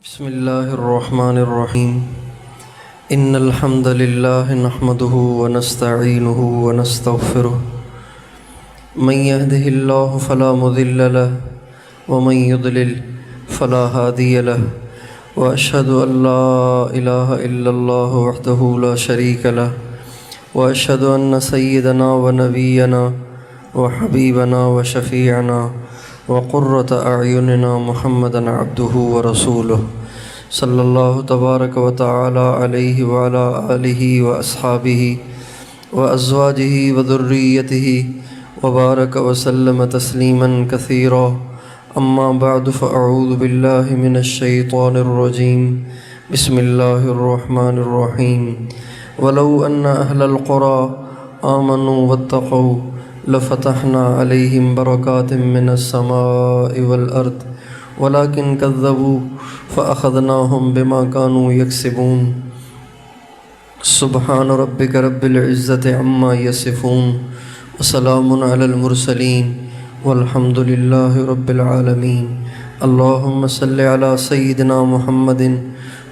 بسم الله الرحمن الرحيم إن الحمد لله نحمده ونستعينه ونستغفره من يهده الله فلا مضل له ومن يضلل فلا هادي له وأشهد أن لا إله إلا الله وحده لا شريك له وأشهد أن سيدنا ونبينا وحبيبنا وشفيعنا وقرة أعيننا محمدًا عبده ورسوله صلی اللہ تبارک و تعالی علیہ وعلی آلہ واصحابہ وازواجہ وذریتہ وبارک وسلم تسلیما کثیرا اما بعد فاعوذ باللہ من الشیطان الرجیم بسم اللہ الرحمن الرحیم ولو ان اہل القرى آمنوا واتقوا لفتحنا علیہم برکات من السماء والارض ولكن كذبوا فأخذناهم بما كانوا يكسبون سبحان ربك رب العزة عما يصفون وسلام على المرسلين والحمد لله رب العالمين اللهم صل على سيدنا محمد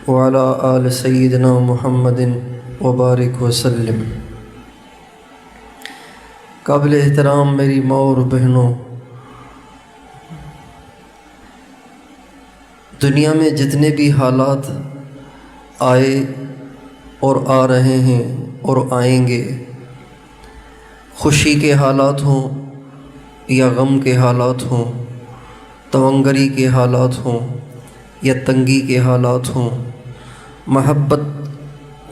وعلى آل سيدنا محمد وبارك وسلم۔ قابل احترام میری ماں اور بہنوں، دنیا میں جتنے بھی حالات آئے اور آ رہے ہیں اور آئیں گے، خوشی کے حالات ہوں یا غم کے حالات ہوں، تونگری کے حالات ہوں یا تنگی کے حالات ہوں، محبت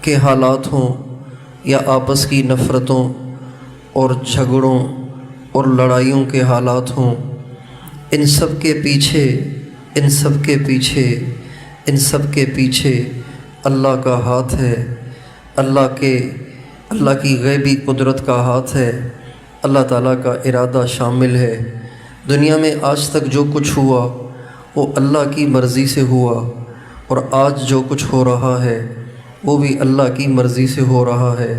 کے حالات ہوں یا آپس کی نفرتوں اور جھگڑوں اور لڑائیوں کے حالات ہوں، ان سب کے پیچھے اللہ کا ہاتھ ہے، اللہ کی غیبی قدرت کا ہاتھ ہے، اللہ تعالیٰ کا ارادہ شامل ہے۔ دنیا میں آج تک جو کچھ ہوا وہ اللہ کی مرضی سے ہوا، اور آج جو کچھ ہو رہا ہے وہ بھی اللہ کی مرضی سے ہو رہا ہے،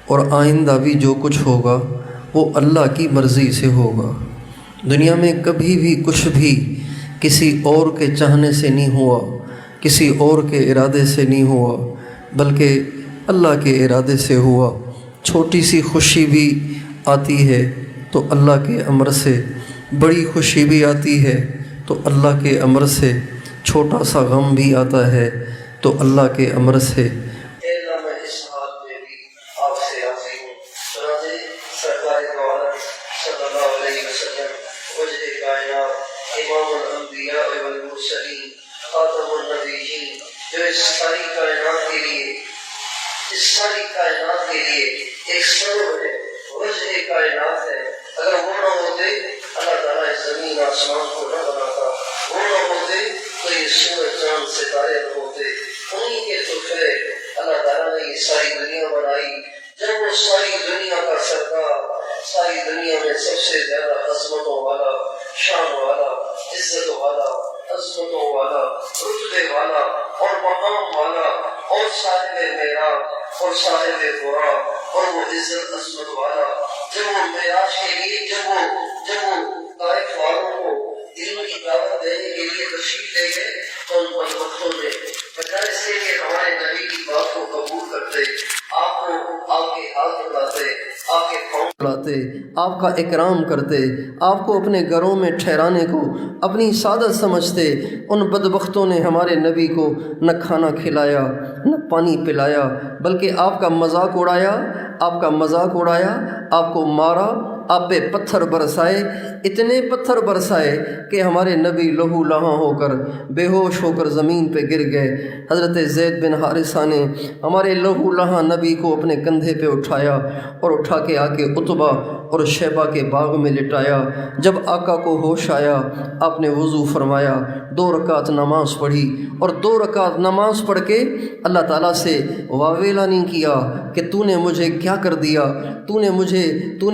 اور آئندہ بھی جو کچھ ہوگا وہ اللہ کی مرضی سے ہوگا۔ دنیا میں کبھی بھی کچھ بھی کسی اور کے چاہنے سے نہیں ہوا، کسی اور کے ارادے سے نہیں ہوا، بلکہ اللہ کے ارادے سے ہوا۔ چھوٹی سی خوشی بھی آتی ہے تو اللہ کے امر سے، بڑی خوشی بھی آتی ہے تو اللہ کے امر سے، چھوٹا سا غم بھی آتا ہے تو اللہ کے امر سے۔ امام الانبیاء والمرسلین خاتم النبیین، جو اس ساری کائنات کے لیے ایک سبب ہے، وجہ کائنات ہے۔ اگر وہ نہ ہوتے اللہ تعالیٰ اس زمین آسمان کو نہ بناتا، وہ نہ ہوتے تو یہ سورج چاند ستارے نہ ہوتے، انہیں کے تحفے اللہ تعالیٰ نے یہ ساری دنیا بنائی۔ جب وہ ساری دنیا کا سردار، ساری دنیا میں سب سے زیادہ عظمتوں والا، شان والا، عزت والا، عظمتوں والا، رتبے والا اور مقام والا اور صاحب معراج اور صاحب براق اور وہ عزت عظمت والا، جب وہ معراج کے لیے جب وہ طائف والوں کو علم کی دعوت دینے کے لیے تشریف لے گئے تو ان بدبختوں نے بجائے اس کے کہ ہمارے نبی کی بات کو قبول کرتے، آپ کے ہاتھ بلاتے، آپ کے پاؤں لاتے، آپ کا اکرام کرتے، آپ کو اپنے گھروں میں ٹھہرانے کو اپنی سعادت سمجھتے، ان بدبختوں نے ہمارے نبی کو نہ کھانا کھلایا نہ پانی پلایا، بلکہ آپ کا مذاق اڑایا، آپ کو مارا، آپ پہ پتھر برسائے، اتنے پتھر برسائے کہ ہمارے نبی لہو لہاں ہو کر، بے ہوش ہو کر زمین پہ گر گئے۔ حضرت زید بن حارثہ نے ہمارے لہو لہاں نبی کو اپنے کندھے پہ اٹھایا اور اٹھا کے آ کے عتبہ اور شیبہ کے باغ میں لٹایا۔ جب آقا کو ہوش آیا، آپ نے وضو فرمایا، 2 رکعت نماز پڑھی، اور 2 رکعت نماز پڑھ کے اللہ تعالیٰ سے واویلا نہیں کیا کہ تو نے مجھے کیا کر دیا، تو نے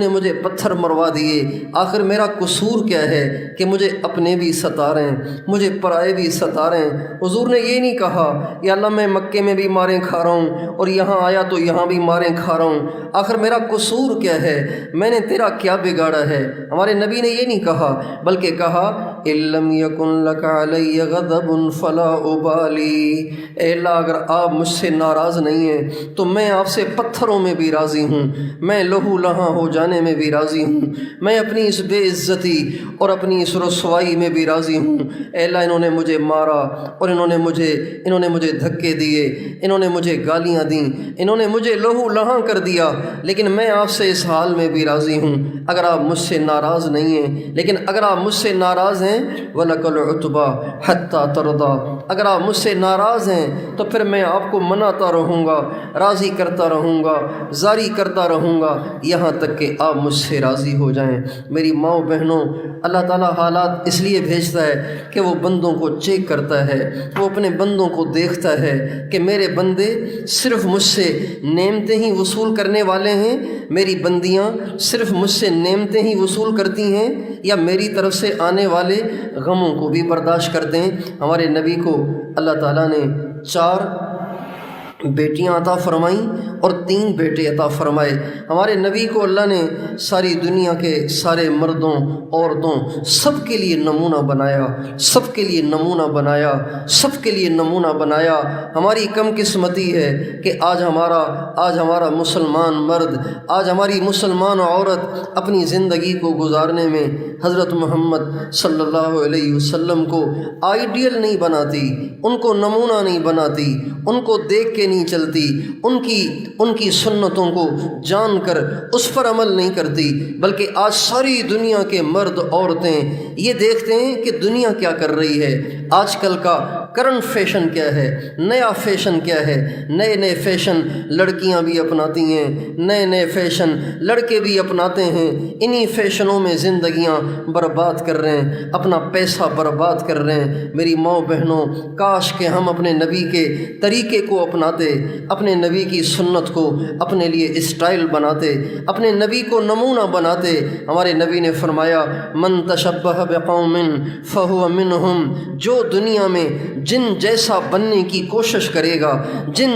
مجھے پتھر مروا دیے، آخر میرا قصور کیا ہے کہ مجھے اپنے بھی ستا رہے ہیں، مجھے پرائے بھی ستا رہے ہیں۔ حضور نے یہ نہیں کہا یا اللہ میں مکے میں بھی ماریں کھا رہا ہوں اور یہاں آیا تو یہاں بھی ماریں کھا رہا ہوں، آخر میرا قصور کیا ہے، میں نے تیرا کیا بگاڑا ہے۔ ہمارے نبی نے یہ نہیں کہا، بلکہ کہا اِلَّمْ يَكُنْ لَكَ عَلَيَّ غَضَبٌ فَلَا أُبَالِي، اے اللہ اگر آپ مجھ سے ناراض نہیں ہیں تو میں آپ سے پتھروں میں بھی راضی ہوں، میں لہو لہاں ہو جانے میں بھی راضی ہوں، میں اپنی اس بے عزتی اور اپنی اس رسوائی میں بھی راضی ہوں۔ اے اللہ انہوں نے مجھے مارا اور انہوں نے مجھے دھکے دیے، انہوں نے مجھے گالیاں دیں، انہوں نے مجھے لہو لہاں کر دیا، لیکن میں آپ سے اس حال میں بھی راضی ہوں اگر آپ مجھ سے ناراض نہیں ہیں۔ لیکن اگر آپ مجھ سے ناراض ہیں وَلَكَ الْعُتْبَى حَتَّى تَرْضَى، اگر آپ مجھ سے ناراض ہیں تو پھر میں آپ کو مناتا رہوں گا، راضی کرتا رہوں گا، زاری کرتا رہوں گا یہاں تک کہ آپ مجھ سے راضی ہو جائیں۔ میری ماں بہنوں، اللہ تعالیٰ حالات اس لیے بھیجتا ہے کہ وہ بندوں کو چیک کرتا ہے، وہ اپنے بندوں کو دیکھتا ہے کہ میرے بندے صرف مجھ سے نعمتیں ہی وصول کرنے والے ہیں، میری بندیاں صرف مجھ سے نعمتیں ہی وصول کرتی ہیں یا میری طرف سے آنے والے غموں کو بھی برداشت کرتے ہیں۔ ہمارے نبی کو اللہ تعالیٰ نے 4 بیٹیاں عطا فرمائیں اور 3 بیٹے عطا فرمائے۔ ہمارے نبی کو اللہ نے ساری دنیا کے سارے مردوں عورتوں سب کے لیے نمونہ بنایا، سب کے لیے نمونہ بنایا، سب کے لیے نمونہ بنایا۔ ہماری کم قسمتی ہے کہ آج ہمارا مسلمان مرد، آج ہماری مسلمان عورت اپنی زندگی کو گزارنے میں حضرت محمد صلی اللہ علیہ وسلم کو آئیڈیل نہیں بناتی، ان کو نمونہ نہیں بناتی، ان کو دیکھ کے نہیں چلتی، ان کی سنتوں کو جان کر اس پر عمل نہیں کرتی، بلکہ آج ساری دنیا کے مرد عورتیں یہ دیکھتے ہیں کہ دنیا کیا کر رہی ہے، آج کل کا کرنٹ فیشن کیا ہے، نیا فیشن کیا ہے، نئے فیشن لڑکیاں بھی اپناتی ہیں، نئے فیشن لڑکے بھی اپناتے ہیں، انہی فیشنوں میں زندگیاں برباد کر رہے ہیں، اپنا پیسہ برباد کر رہے ہیں۔ میری ماں بہنوں، کاش کہ ہم اپنے نبی کے طریقے کو اپناتے، اپنے نبی کی سنت کو اپنے لیے اسٹائل بناتے، اپنے نبی کو نمونہ بناتے۔ ہمارے نبی نے فرمایا من تشبہ بقوم فہو منہم، جو دنیا میں جن جیسا بننے کی کوشش کرے گا، جن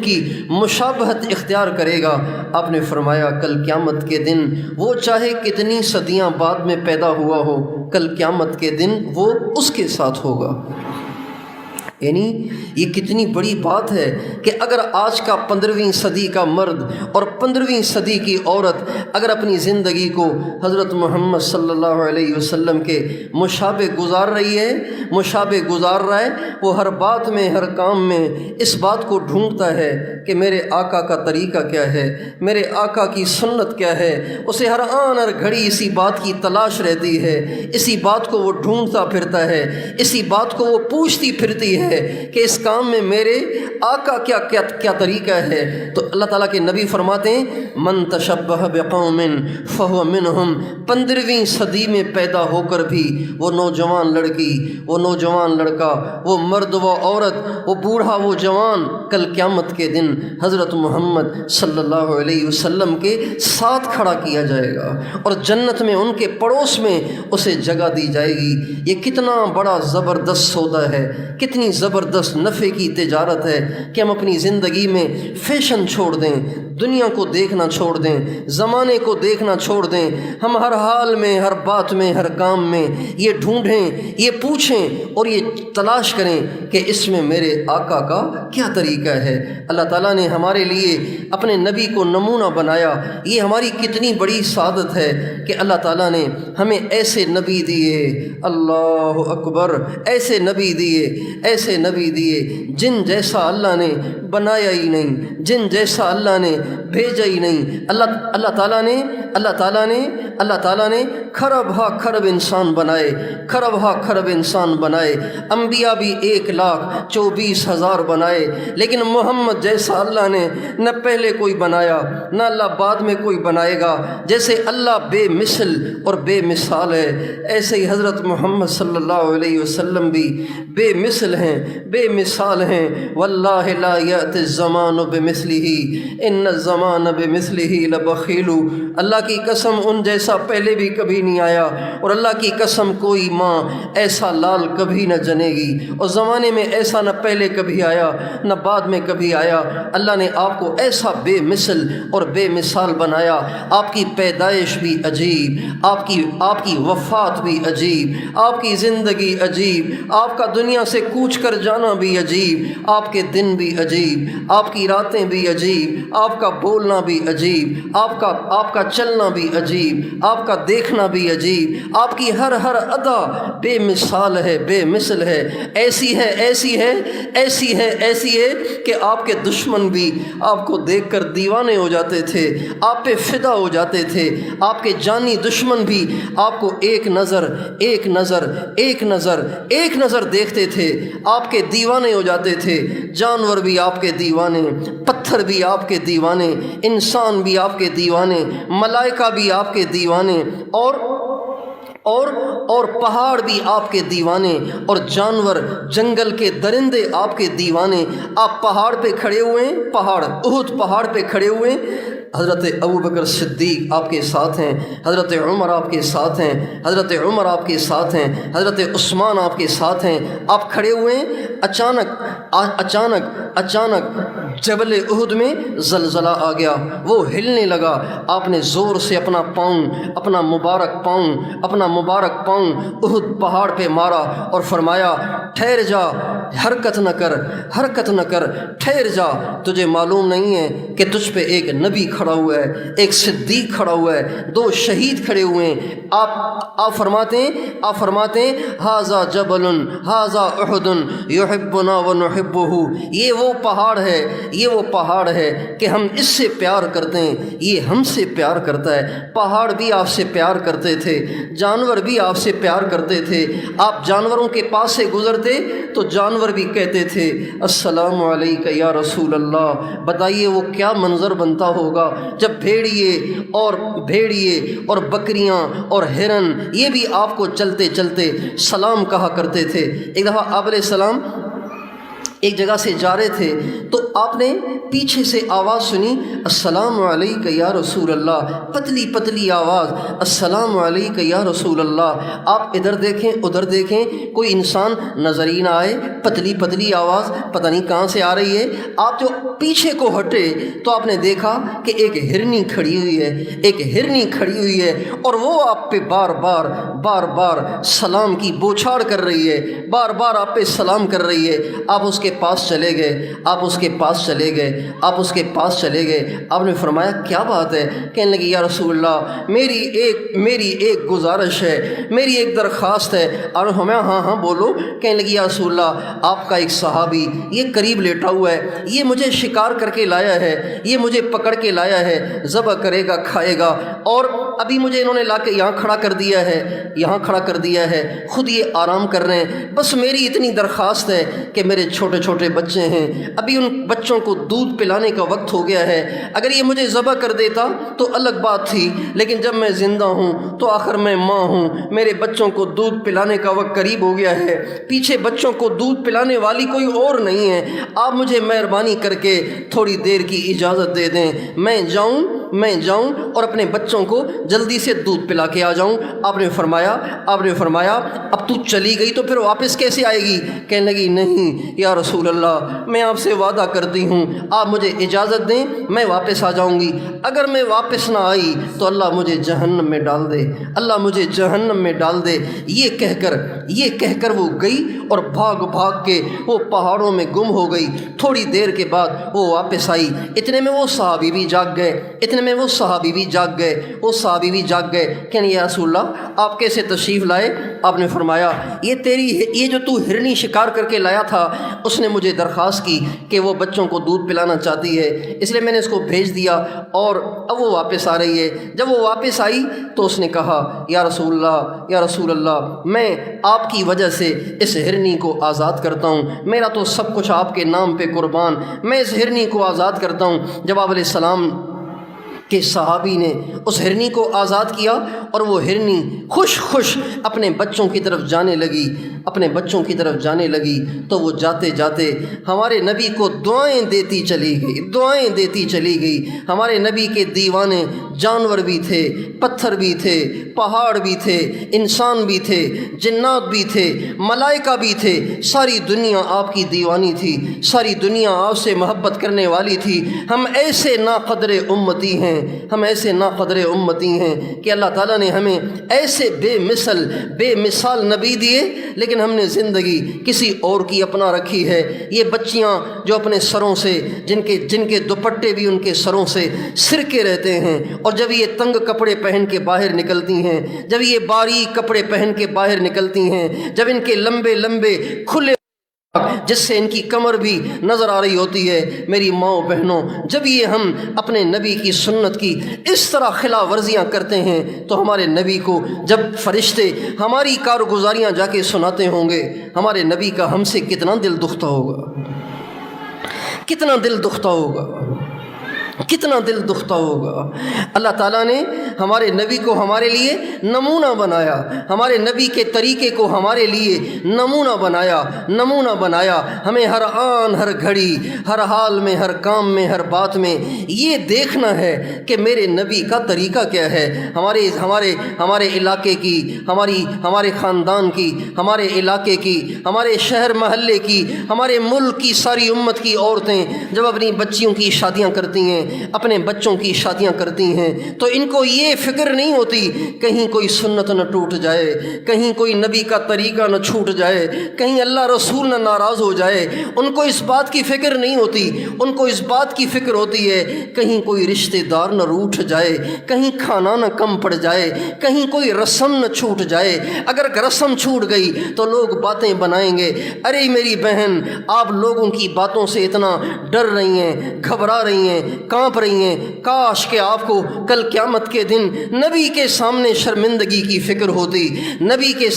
کی مشابہت اختیار کرے گا، آپ نے فرمایا کل قیامت کے دن وہ چاہے کتنی صدیاں بعد میں پیدا ہوا ہو، کل قیامت کے دن وہ اس کے ساتھ ہوگا۔ یعنی یہ کتنی بڑی بات ہے کہ اگر آج کا 15ویں صدی کا مرد اور 15ویں صدی کی عورت اگر اپنی زندگی کو حضرت محمد صلی اللہ علیہ وسلم کے مشابہ گزار رہا ہے، وہ ہر بات میں، ہر کام میں اس بات کو ڈھونڈتا ہے کہ میرے آقا کا طریقہ کیا ہے، میرے آقا کی سنت کیا ہے، اسے ہر آن ہر گھڑی اسی بات کی تلاش رہتی ہے، اسی بات کو وہ ڈھونڈتا پھرتا ہے، اسی بات کو وہ پوچھتی پھرتی ہے کہ اس کام میں میرے آقا کیا طریقہ ہے۔ تو اللہ تعالیٰ کے نبی فرماتے ہیں من تشبہ بقوم فہو منہم، 15ویں صدی میں پیدا ہو کر بھی وہ نوجوان لڑکی، وہ نوجوان لڑکا، وہ مرد، وہ عورت، وہ بوڑھا، وہ جوان، کل قیامت کے دن حضرت محمد صلی اللہ علیہ وسلم کے ساتھ کھڑا کیا جائے گا اور جنت میں ان کے پڑوس میں اسے جگہ دی جائے گی۔ یہ کتنا بڑا زبردست سودا ہے، کتنی زبردست نفع کی تجارت ہے کہ ہم اپنی زندگی میں فیشن چھوڑ دیں، دنیا کو دیکھنا چھوڑ دیں، زمانے کو دیکھنا چھوڑ دیں، ہم ہر حال میں، ہر بات میں، ہر کام میں یہ ڈھونڈیں، یہ پوچھیں اور یہ تلاش کریں کہ اس میں میرے آقا کا کیا طریقہ ہے۔ اللہ تعالیٰ نے ہمارے لیے اپنے نبی کو نمونہ بنایا، یہ ہماری کتنی بڑی سعادت ہے کہ اللہ تعالیٰ نے ہمیں ایسے نبی دیے، اللہ اکبر، ایسے نبی دیے جن جیسا اللہ نے بنایا ہی نہیں، جن جیسا اللہ نے بھیجا ہی نہیں۔ اللہ تعالیٰ نے کھرب ہا کھرب انسان بنائے، انبیاء بھی 1,24,000 بنائے، لیکن محمد جیسا اللہ نے نہ پہلے کوئی بنایا، نہ اللہ بعد میں کوئی بنائے گا۔ جیسے اللہ بے مثل اور بے مثال ہے، ایسے ہی حضرت محمد صلی اللہ علیہ وسلم بھی بے مثل ہیں، بے مثال ہیں۔ واللہ لا یأتی الزمان بمثلہ ان الزمان بمثلہ لبخیل، اللہ کی قسم ان جیسا پہلے بھی کبھی نہیں آیا، اور اللہ کی قسم کوئی ماں ایسا لال کبھی نہ جنے گی، اور زمانے میں ایسا نہ پہلے کبھی آیا نہ بعد میں کبھی آیا۔ اللہ نے آپ کو ایسا بے مثل اور بے مثال بنایا، آپ کی پیدائش بھی عجیب، آپ کی وفات بھی عجیب، آپ کی زندگی عجیب، آپ کا دنیا سے کوچ کر جانا بھی عجیب، آپ کے دن بھی عجیب، آپ کی راتیں بھی عجیب، آپ کا بولنا بھی عجیب، آپ کا چلنا بھی عجیب، آپ کا دیکھنا بھی عجیب، آپ کی ہر ادا بے مثال ہے، بے مثل ہے، ایسی ہے ایسی ہے ایسی ہے ایسی ہے کہ آپ کے دشمن بھی آپ کو دیکھ کر دیوانے ہو جاتے تھے، آپ پہ فدا ہو جاتے تھے، آپ کے جانی دشمن بھی آپ کو ایک نظر دیکھتے تھے، آپ کے دیوانے ہو جاتے تھے، جانور بھی آپ کے دیوانے، پتھر بھی آپ کے دیوانے، انسان بھی آپ کے دیوانے، ملائکہ بھی آپ کے دیوانے، اور پہاڑ بھی آپ کے دیوانے، اور جانور جنگل کے درندے آپ کے دیوانے۔ آپ پہاڑ پہ کھڑے ہوئے ہیں، احد پہاڑ پہ کھڑے ہوئے ہیں، حضرت ابوبکر صدیق آپ کے ساتھ ہیں، حضرت عمر آپ کے ساتھ ہیں، حضرت عمر آپ کے ساتھ ہیں، حضرت عثمان آپ کے ساتھ ہیں، آپ کھڑے ہوئے ہیں، اچانک جبل احد میں زلزلہ آ گیا، وہ ہلنے لگا، آپ نے زور سے اپنا مبارک پاؤں احد پہاڑ پہ مارا اور فرمایا ٹھہر جا، حرکت نہ کر، ٹھہر جا، تجھے معلوم نہیں ہے کہ تجھ پہ ایک نبی کھڑا ہوا ہے، ایک صدیق کھڑا ہوا ہے، 2 شہید کھڑے ہوئے ہیں۔ آپ فرماتے ہیں ھذا جبل ھذا احد یحبنا ونحبہ، یہ وہ پہاڑ ہے کہ ہم اس سے پیار کرتے ہیں، یہ ہم سے پیار کرتا ہے۔ پہاڑ بھی آپ سے پیار کرتے تھے، جانور بھی آپ سے پیار کرتے تھے، آپ جانوروں کے پاس سے گزرتے تو جانور بھی کہتے تھے السلام علیکہ یا رسول اللہ۔ بتائیے وہ کیا منظر بنتا ہوگا جب بھیڑیے اور بکریاں اور ہرن یہ بھی آپ کو چلتے چلتے سلام کہا کرتے تھے۔ ایک دفعہ آپ علیہ السلام ایک جگہ سے جا رہے تھے تو آپ نے پیچھے سے آواز سنی السلام علیکہ یا رسول اللہ، پتلی آواز السلام علیکہ یا رسول اللہ۔ آپ ادھر دیکھیں ادھر دیکھیں، کوئی انسان نظر ہی نہ آئے، پتلی آواز پتہ نہیں کہاں سے آ رہی ہے۔ آپ جو پیچھے کو ہٹے تو آپ نے دیکھا کہ ایک ہرنی کھڑی ہوئی ہے اور وہ آپ پہ بار بار سلام کی بوچھاڑ کر رہی ہے، بار بار آپ پہ سلام کر رہی ہے۔ آپ اس کے پاس چلے گئے، آپ نے فرمایا کیا بات ہے؟ کہنے لگی یا رسول اللہ میری ایک گزارش ہے، میری ایک درخواست ہے۔ اور ہاں بولو۔ کہنے لگی یا رسول اللہ آپ کا ایک صحابی یہ قریب لیٹا ہوا ہے، یہ مجھے شکار کر کے لایا ہے، یہ مجھے پکڑ کے لایا ہے، ذبح کرے گا کھائے گا، اور ابھی مجھے انہوں نے لا کے یہاں کھڑا کر دیا ہے، خود یہ آرام کر رہے ہیں۔ بس میری اتنی درخواست ہے کہ میرے چھوٹے بچے ہیں، ابھی ان بچوں کو دودھ پلانے کا وقت ہو گیا ہے، اگر یہ مجھے ذبح کر دیتا تو الگ بات تھی، لیکن جب میں زندہ ہوں تو آخر میں ماں ہوں، میرے بچوں کو دودھ پلانے کا وقت قریب ہو گیا ہے، پیچھے بچوں کو دودھ پلانے والی کوئی اور نہیں ہے، آپ مجھے مہربانی کر کے تھوڑی دیر کی اجازت دے دیں، میں جاؤں اور اپنے بچوں کو جلدی سے دودھ پلا کے آ جاؤں۔ آپ نے فرمایا اب تو چلی گئی تو پھر واپس کیسے آئے گی؟ کہنے لگی نہیں یا رسول اللہ میں آپ سے وعدہ کرتی ہوں، آپ مجھے اجازت دیں میں واپس آ جاؤں گی، اگر میں واپس نہ آئی تو اللہ مجھے جہنم میں ڈال دے، یہ کہہ کر وہ گئی اور بھاگ کے وہ پہاڑوں میں گم ہو گئی۔ تھوڑی دیر کے بعد وہ واپس آئی، اتنے میں وہ صحابی بھی جاگ گئے، کہنے یا رسول اللہ آپ کیسے تشریف لائے؟ آپ نے فرمایا یہ جو تو ہرنی شکار کر کے لایا تھا اس نے مجھے درخواست کی کہ وہ بچوں کو دودھ پلانا چاہتی ہے، اس لیے میں نے اس کو بھیج دیا اور اب وہ واپس آ رہی ہے۔ جب وہ واپس آئی تو اس نے کہا یا رسول اللہ میں آپ کی وجہ سے اس ہرنی کو آزاد کرتا ہوں، میرا تو سب کچھ آپ کے نام پہ قربان، میں اس ہرنی کو آزاد کرتا ہوں۔ جب آپ علیہ السلام کہ صحابی نے اس ہرنی کو آزاد کیا اور وہ ہرنی خوش خوش اپنے بچوں کی طرف جانے لگی، اپنے بچوں کی طرف جانے لگی تو وہ جاتے جاتے ہمارے نبی کو دعائیں دیتی چلی گئی، دعائیں دیتی چلی گئی۔ ہمارے نبی کے دیوانے جانور بھی تھے، پتھر بھی تھے، پہاڑ بھی تھے، انسان بھی تھے، جنات بھی تھے، ملائکہ بھی تھے، ساری دنیا آپ کی دیوانی تھی، ساری دنیا آپ سے محبت کرنے والی تھی۔ ہم ایسے ناقدر امتی ہیں، ہم ایسے ناقدر امتی ہیں کہ اللہ تعالیٰ نے ہمیں ایسے بے مثال نبی دیے، لیکن ہم نے زندگی کسی اور کی اپنا رکھی ہے۔ یہ بچیاں جو اپنے سروں سے جن کے دوپٹے بھی ان کے سروں سے سرکے رہتے ہیں، اور جب یہ تنگ کپڑے پہن کے باہر نکلتی ہیں، جب یہ باریک کپڑے پہن کے باہر نکلتی ہیں، جب ان کے لمبے لمبے کھلے جس سے ان کی کمر بھی نظر آ رہی ہوتی ہے، میری ماؤں بہنوں، جب یہ ہم اپنے نبی کی سنت کی اس طرح خلاف ورزیاں کرتے ہیں تو ہمارے نبی کو جب فرشتے ہماری کارگزاریاں جا کے سناتے ہوں گے، ہمارے نبی کا ہم سے کتنا دل دکھتا ہوگا، کتنا دل دکھتا ہوگا، کتنا دل دکھتا ہوگا۔ اللہ تعالیٰ نے ہمارے نبی کو ہمارے لیے نمونہ بنایا، ہمارے نبی کے طریقے کو ہمارے لیے نمونہ بنایا، ہمیں ہر آن ہر گھڑی، ہر حال میں، ہر کام میں، ہر بات میں یہ دیکھنا ہے کہ میرے نبی کا طریقہ کیا ہے۔ ہمارے علاقے کی، ہمارے خاندان کی، ہمارے علاقے کی، ہمارے شہر محلے کی، ہمارے ملک کی ساری امت کی عورتیں جب اپنی بچیوں کی شادیاں کرتی ہیں، اپنے بچوں کی شادیاں کرتی ہیں، تو ان کو یہ فکر نہیں ہوتی کہیں کوئی سنت نہ ٹوٹ جائے، کہیں کوئی نبی کا طریقہ نہ چھوٹ جائے، کہیں اللہ رسول نہ ناراض ہو جائے۔ ان کو اس بات کی فکر نہیں ہوتی، ان کو اس بات کی فکر ہوتی ہے کہیں کوئی رشتہ دار نہ روٹھ جائے، کہیں کھانا نہ کم پڑ جائے، کہیں کوئی رسم نہ چھوٹ جائے۔ اگر رسم چھوٹ گئی تو لوگ باتیں بنائیں گے، ارے میری بہن آپ لوگوں کی باتوں سے اتنا ڈر رہی ہیں، گھبرا رہی ہیں، کانپ رہی ہیں، کاش کہ آپ کو کل قیامت کے دن نبی کے سامنے شرمندگی کی فکر ہوتی، نبی کے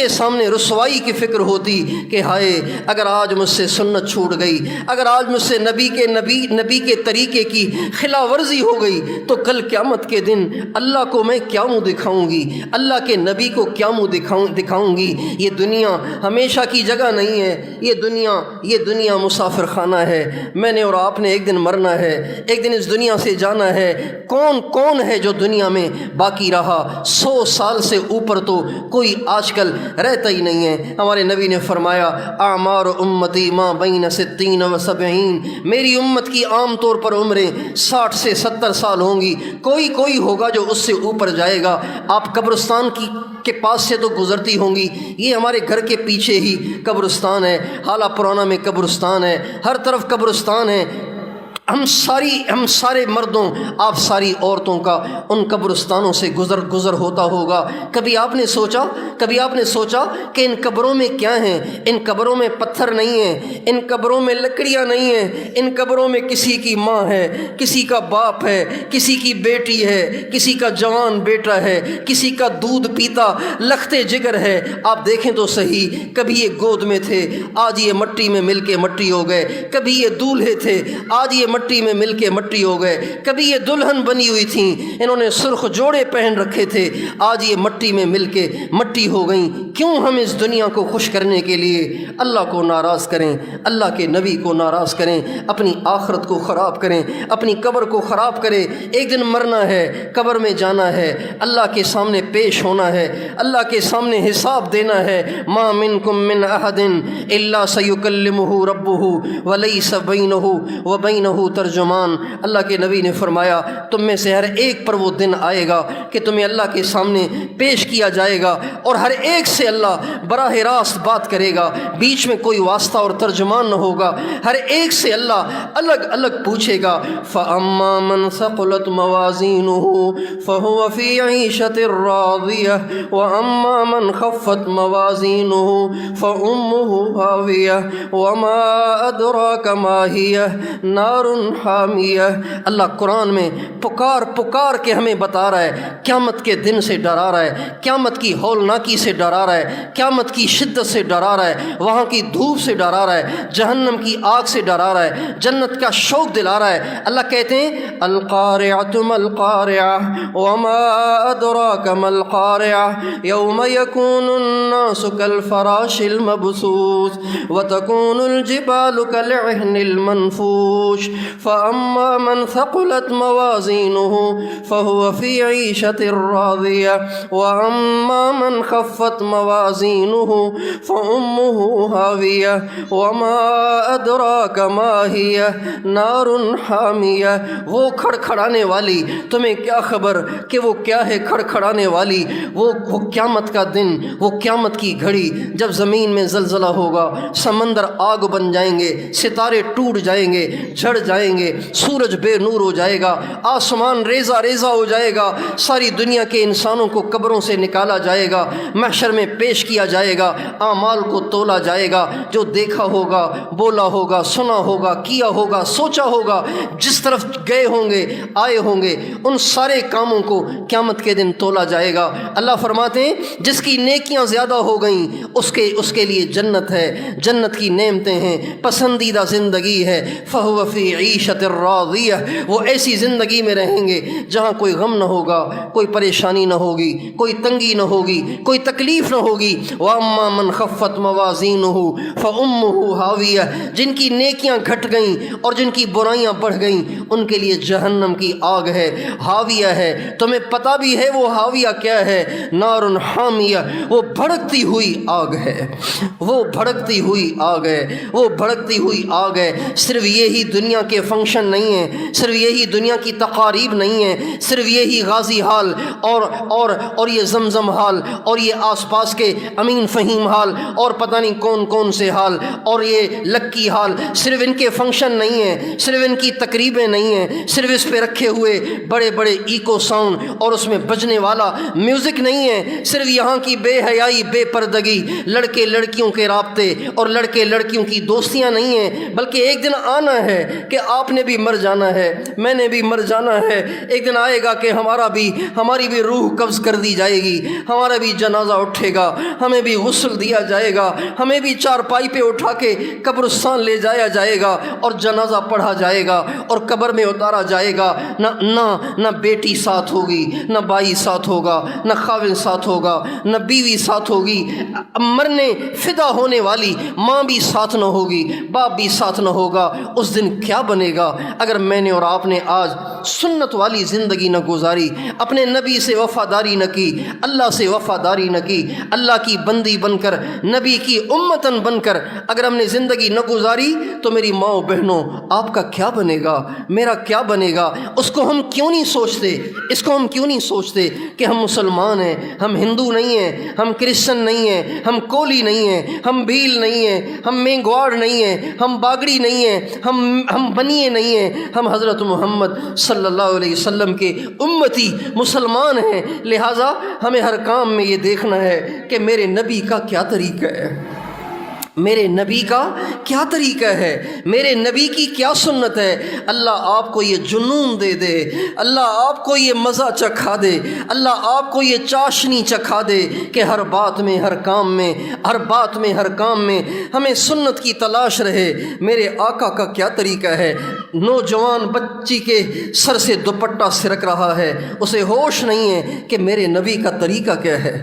سامنے رسوائی کی فکر ہوتی کہ ہائے اگر آج مجھ سے سنت چھوٹ گئی، اگر آج مجھ سے نبی کے طریقے کی خلاف ورزی ہو گئی تو کل قیامت کے دن اللہ کو میں کیا منہ دکھاؤں گی، اللہ کے نبی کو کیا منہ دکھاؤں گی۔ یہ دنیا ہمیشہ کی جگہ نہیں ہے، یہ دنیا مسافر خانہ ہے۔ میں نے اور آپ نے ایک دن مرنا ہے، ایک دن اس دنیا سے جانا ہے۔ کون ہے جو دنیا میں باقی رہا؟ 100 سال سے اوپر تو کوئی آج کل رہتا ہی نہیں ہے۔ ہمارے نبی نے فرمایا اعمار امتی ما بین 60 و 70، میری امت کی عام طور پر عمریں 60 سے 70 سال ہوں گی، کوئی ہوگا جو اس سے اوپر جائے گا۔ آپ قبرستان کے پاس سے تو گزرتی ہوں گی، یہ ہمارے گھر کے پیچھے ہی قبرستان ہے، حالہ پرانا میں قبرستان ہے، ہر طرف قبرستان ہے۔ ہم سارے مردوں، آپ ساری عورتوں کا ان قبرستانوں سے گزر ہوتا ہوگا۔ کبھی آپ نے سوچا کہ ان قبروں میں کیا ہیں؟ ان قبروں میں پتھر نہیں ہیں، ان قبروں میں لکڑیاں نہیں ہیں، ان قبروں میں کسی کی ماں ہے، کسی کا باپ ہے، کسی کی بیٹی ہے، کسی کا جوان بیٹا ہے، کسی کا دودھ پیتا لختے جگر ہے۔ آپ دیکھیں تو صحیح، کبھی یہ گود میں تھے، آج یہ مٹی میں مل کے مٹی ہو گئے، کبھی یہ دولہے تھے، آج یہ مٹی میں مل کے مٹی ہو گئے، کبھی یہ دلہن بنی ہوئی تھیں، انہوں نے سرخ جوڑے پہن رکھے تھے، آج یہ مٹی میں مل کے مٹی ہو گئیں۔ کیوں ہم اس دنیا کو خوش کرنے کے لیے اللہ کو ناراض کریں، اللہ کے نبی کو ناراض کریں، اپنی آخرت کو خراب کریں، اپنی قبر کو خراب کریں؟ ایک دن مرنا ہے، قبر میں جانا ہے، اللہ کے سامنے پیش ہونا ہے، اللہ کے سامنے حساب دینا ہے۔ ما منکم من احد الا سیکلمہ ربہ ولیس بینہ وبینہ ترجمان۔ اللہ کے نبی نے فرمایا تم میں سے ہر ایک پر وہ دن آئے گا کہ تمہیں اللہ کے سامنے پیش کیا جائے گا، اور ہر ایک سے اللہ براہ راست بات کرے گا، بیچ میں کوئی واسطہ اور ترجمان نہ ہوگا، ہر ایک سے اللہ الگ الگ پوچھے گا۔ فَأَمَّا مَنْ ثَقُلَتْ مَوَازِينُهُ فَهُوَ فِي عِيشَةٍ رَاضِيَةٍ وَأَمَّا مَنْ خَفَّتْ مَوَازِينُهُ فَأُمُّهُ هَاوِيَةٌ وَمَا أَدْرَاكَ مَا هِيَهْ نَارٌ حامیہ۔ اللہ قرآن میں پکار کے ہمیں بتا رہا ہے، قیامت کے دن سے ڈرا رہا ہے، قیامت کی ہولناکی سے ڈرا رہا ہے، قیامت کی شدت سے ڈرا رہا ہے، وہاں کی دھوپ سے ڈرا رہا ہے، جہنم کی آگ سے ڈرا رہا ہے، جنت کا شوق دلا رہا ہے۔ اللہ کہتے ہیں القارعۃ ما القارعۃ وما ادراک ما القارعۃ یوم یکون الناس کالفراش المبثوث وتكون الجبال كالعهن المنفوش فأما من ثقلت موازينه فهو في عيشة راضية وأما من خفت موازينه فأمه هاوية وما أدراك ما هي نار حامية۔ وہ کھڑکھڑانے والی، تمہیں کیا خبر کہ وہ کیا ہے کھڑکھڑانے والی؟ وہ قیامت کا دن، وہ قیامت کی گھڑی جب زمین میں زلزلہ ہوگا، سمندر آگ بن جائیں گے، ستارے ٹوٹ جائیں گے، جھڑ جائیں گے، سورج بے نور ہو جائے گا، آسمان ریزہ ریزہ ہو جائے گا، ساری دنیا کے انسانوں کو قبروں سے نکالا جائے گا، محشر میں پیش کیا جائے گا، اعمال کو تولا جائے گا، جو دیکھا ہوگا، بولا ہوگا، سنا ہوگا، کیا ہوگا، سوچا ہوگا، جس طرف گئے ہوں گے، آئے ہوں گے، ان سارے کاموں کو قیامت کے دن تولا جائے گا۔ اللہ فرماتے ہیں جس کی نیکیاں زیادہ ہو گئیں اس کے لیے جنت ہے، جنت کی نعمتیں ہیں، پسندیدہ زندگی ہے، فَهُوَ فِي عِيشَةٍ رَاضِيَةٍ، وہ ایسی زندگی میں رہیں گے جہاں کوئی غم نہ ہوگا، کوئی پریشانی نہ ہوگی، کوئی تنگی نہ ہوگی، کوئی تکلیف نہ ہوگی۔ وَأَمَّا مَنْ خَفَّتْ مَوَازِينُهُ فَأُمُّهُ هَاوِيَةٌ، جن کی نیکیاں گھٹ گئیں اور جن کی برائیاں بڑھ گئیں ان کے لیے جہنم کی آگ ہے، ہاویہ ہے۔ تمہیں پتہ بھی ہے وہ ہاویہ کیا ہے؟ نار حامیہ، وہ بھڑکتی ہوئی آگ ہے، وہ بھڑکتی ہوئی آگ ہے، وہ بھڑکتی ہوئی آگ ہے۔ صرف یہی دنیا کے فنکشن نہیں ہیں، صرف یہی دنیا کی تقاریب نہیں ہیں، صرف یہی غازی حال اور یہ زمزم حال اور یہ آس پاس کے امین فہیم حال اور پتہ نہیں کون کون سے حال اور یہ لکی حال، صرف ان کے فنکشن نہیں ہیں، صرف ان کی تقریبیں نہیں ہیں، صرف اس پہ رکھے ہوئے بڑے بڑے ایکو ساؤنڈ اور اس میں بجنے والا میوزک نہیں ہے، صرف یہاں کی بے حیائی، بے پردگی، لڑکے لڑکیوں کے رابطے اور لڑکے لڑکیوں کی دوستیاں نہیں ہیں، بلکہ ایک دن آنا ہے کہ آپ نے بھی مر جانا ہے، میں نے بھی مر جانا ہے۔ ایک دن آئے گا کہ ہماری بھی روح قبض کر دی جائے گی، ہمارا بھی جنازہ اٹھے گا، ہمیں بھی غسل دیا جائے گا، ہمیں بھی چارپائی پہ اٹھا کے قبرستان لے جایا جائے گا اور جنازہ پڑھا جائے گا اور قبر میں اتارا جائے گا۔ نہ بیٹی ساتھ ہوگی، نہ بھائی ساتھ ہوگا، نہ خاوند ساتھ ہوگا، نہ بیوی ساتھ ہوگی، مرنے فدا ہونے والی ماں بھی ساتھ نہ ہوگی، باپ بھی ساتھ نہ ہوگا۔ اس دن کیا بنے گا اگر میں نے اور آپ نے آج سنت والی زندگی نہ گزاری، اپنے نبی سے وفاداری نہ کی، اللہ سے وفاداری نہ کی، اللہ کی بندی بن کر، نبی کی امتن بن کر اگر ہم نے زندگی نہ گزاری تو میری ماں و بہنوں آپ کا کیا بنے گا، میرا کیا بنے گا؟ اس کو ہم کیوں نہیں سوچتے کہ ہم مسلمان ہیں، ہم ہندو نہیں ہیں، ہم کرسچن نہیں ہیں، ہم کولی نہیں ہیں، ہم بھیل نہیں ہیں، ہم مینگواڑ نہیں ہیں، ہم باگڑی نہیں ہیں، ہم بنیے نہیں ہیں، ہم حضرت محمد صلی اللہ علیہ وسلم کے امتی مسلمان ہیں۔ لہٰذا ہمیں ہر کام میں یہ دیکھنا ہے کہ میرے نبی کا کیا طریقہ ہے، میرے نبی کا کیا طریقہ ہے، میرے نبی کی کیا سنت ہے۔ اللہ آپ کو یہ جنون دے دے، اللہ آپ کو یہ مزہ چکھا دے، اللہ آپ کو یہ چاشنی چکھا دے کہ ہر بات میں، ہر کام میں ہمیں سنت کی تلاش رہے۔ میرے آقا کا کیا طریقہ ہے؟ نوجوان بچی کے سر سے دوپٹہ سرک رہا ہے، اسے ہوش نہیں ہے کہ میرے نبی کا طریقہ کیا ہے،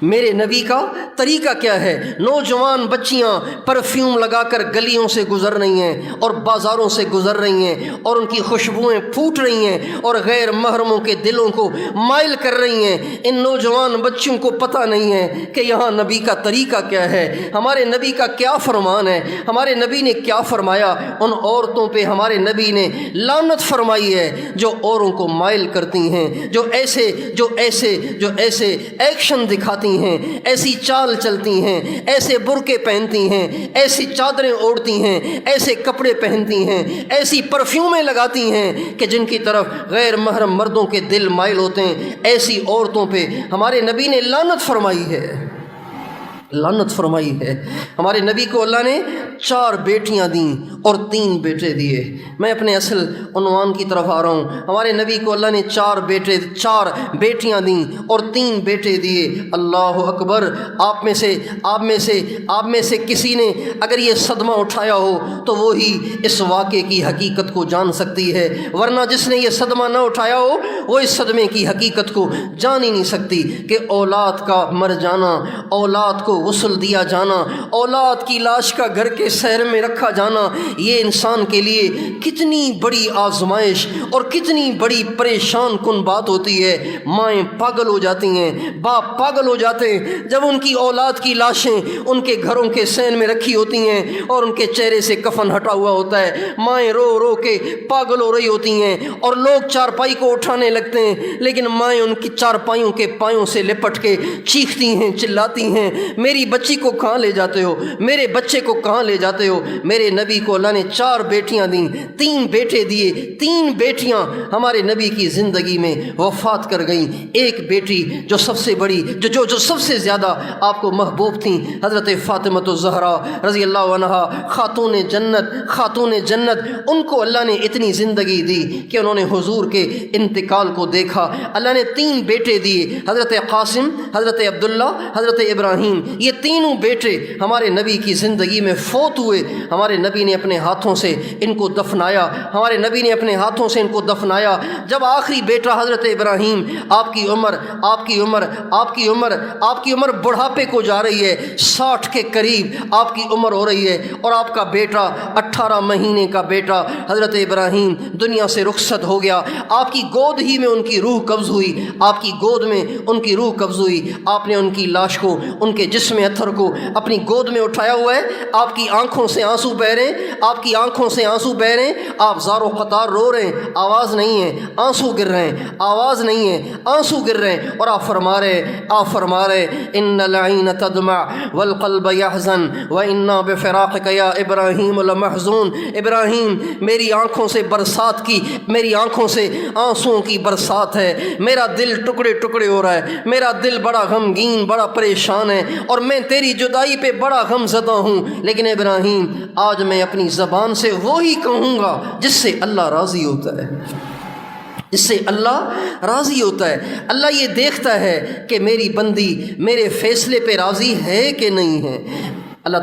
میرے نبی کا طریقہ کیا ہے۔ نوجوان بچیاں پرفیوم لگا کر گلیوں سے گزر رہی ہیں اور بازاروں سے گزر رہی ہیں اور ان کی خوشبوئیں پھوٹ رہی ہیں اور غیر محرموں کے دلوں کو مائل کر رہی ہیں۔ ان نوجوان بچیوں کو پتہ نہیں ہے کہ یہاں نبی کا طریقہ کیا ہے، ہمارے نبی کا کیا فرمان ہے، ہمارے نبی نے کیا فرمایا۔ ان عورتوں پہ ہمارے نبی نے لعنت فرمائی ہے جو اوروں کو مائل کرتی ہیں، جو ایسے ایکشن دکھاتی ہیں، ایسی چال چلتی ہیں، ایسے برقعے پہنتی ہیں، ایسی چادریں اوڑھتی ہیں، ایسے کپڑے پہنتی ہیں، ایسی پرفیومیں لگاتی ہیں کہ جن کی طرف غیر محرم مردوں کے دل مائل ہوتے ہیں۔ ایسی عورتوں پہ ہمارے نبی نے لعنت فرمائی ہے، لعنت فرمائی ہے۔ ہمارے نبی کو اللہ نے 4 بیٹیاں دیں، اور 3 بیٹے دیے۔ میں اپنے اصل عنوان کی طرف آ رہا ہوں۔ ہمارے نبی کو اللہ نے 4 بیٹیاں دیں اور 3 بیٹے دیے۔ اللہ اکبر۔ آپ میں سے کسی نے اگر یہ صدمہ اٹھایا ہو تو وہی اس واقعے کی حقیقت کو جان سکتی ہے، ورنہ جس نے یہ صدمہ نہ اٹھایا ہو وہ اس صدمے کی حقیقت کو جان ہی نہیں سکتی کہ اولاد کا مر جانا، اولاد کو غسل دیا جانا، اولاد کی لاش کا گھر کے سیر میں رکھا جانا، یہ انسان کے لیے کتنی بڑی آزمائش اور کتنی بڑی پریشان کن بات ہوتی ہے۔ مائیں پاگل ہو جاتی ہیں، باپ پاگل ہو جاتے ہیں جب ان کی اولاد کی لاشیں ان کے گھروں کے سین میں رکھی ہوتی ہیں اور ان کے چہرے سے کفن ہٹا ہوا ہوتا ہے۔ مائیں رو رو کے پاگل ہو رہی ہوتی ہیں اور لوگ چارپائی کو اٹھانے لگتے ہیں، لیکن مائیں ان کی چارپائیوں کے پایوں سے لپٹ کے چیختی ہیں، چلاتی ہیں، میری بچی کو کہاں لے جاتے ہو، میرے بچے کو کہاں لے جاتے ہو۔ میرے نبی کو اللہ نے 4 بیٹیاں دیں، 3 بیٹے دیے۔ 3 بیٹیاں ہمارے نبی کی زندگی میں وفات کر گئیں۔ ایک بیٹی جو سب سے بڑی جو سب سے زیادہ آپ کو محبوب تھیں، حضرت فاطمہ الزہرا رضی اللہ عنہا، خاتون جنت، ان کو اللہ نے اتنی زندگی دی کہ انہوں نے حضور کے انتقال کو دیکھا۔ اللہ نے 3 بیٹے دیے، حضرت قاسم، حضرت عبداللہ، حضرت ابراہیم۔ یہ تینوں بیٹے ہمارے نبی کی زندگی میں فوت ہوئے۔ ہمارے نبی نے اپنے ہاتھوں سے ان کو دفنایا، جب آخری بیٹا حضرت ابراہیم، آپ کی عمر بڑھاپے کو جا رہی ہے، 60 کے قریب آپ کی عمر ہو رہی ہے، اور آپ کا بیٹا 18 مہینے کا بیٹا حضرت ابراہیم دنیا سے رخصت ہو گیا۔ آپ کی گود ہی میں ان کی روح قبض ہوئی، آپ نے ان کی لاش کو، ان کے جسم اطہر کو اپنی گود میں اٹھایا ہوا ہے۔ آپ کی آنکھوں سے آنسو بہ رہے ہیں، آپ زار و قطار رو رہے ہیں، آواز نہیں ہے، آنسو گر رہے ہیں، اور آپ فرما رہے ان العین تدمع والقلب یحزن وانا بفراقک یا ابراہیم لمحزون۔ ابراہیم، میری آنکھوں سے آنسوؤں کی برسات ہے، میرا دل ٹکڑے ٹکڑے ہو رہا ہے، میرا دل بڑا غمگین، بڑا پریشان ہے، اور میں تیری جدائی پہ بڑا غم زدہ ہوں، لیکن ابراہیم آج میں اپنی زبان سے وہی کہوں گا جس سے اللہ راضی ہوتا ہے، اللہ یہ دیکھتا ہے کہ میری بندی میرے فیصلے پہ راضی ہے کہ نہیں ہے۔ اللہ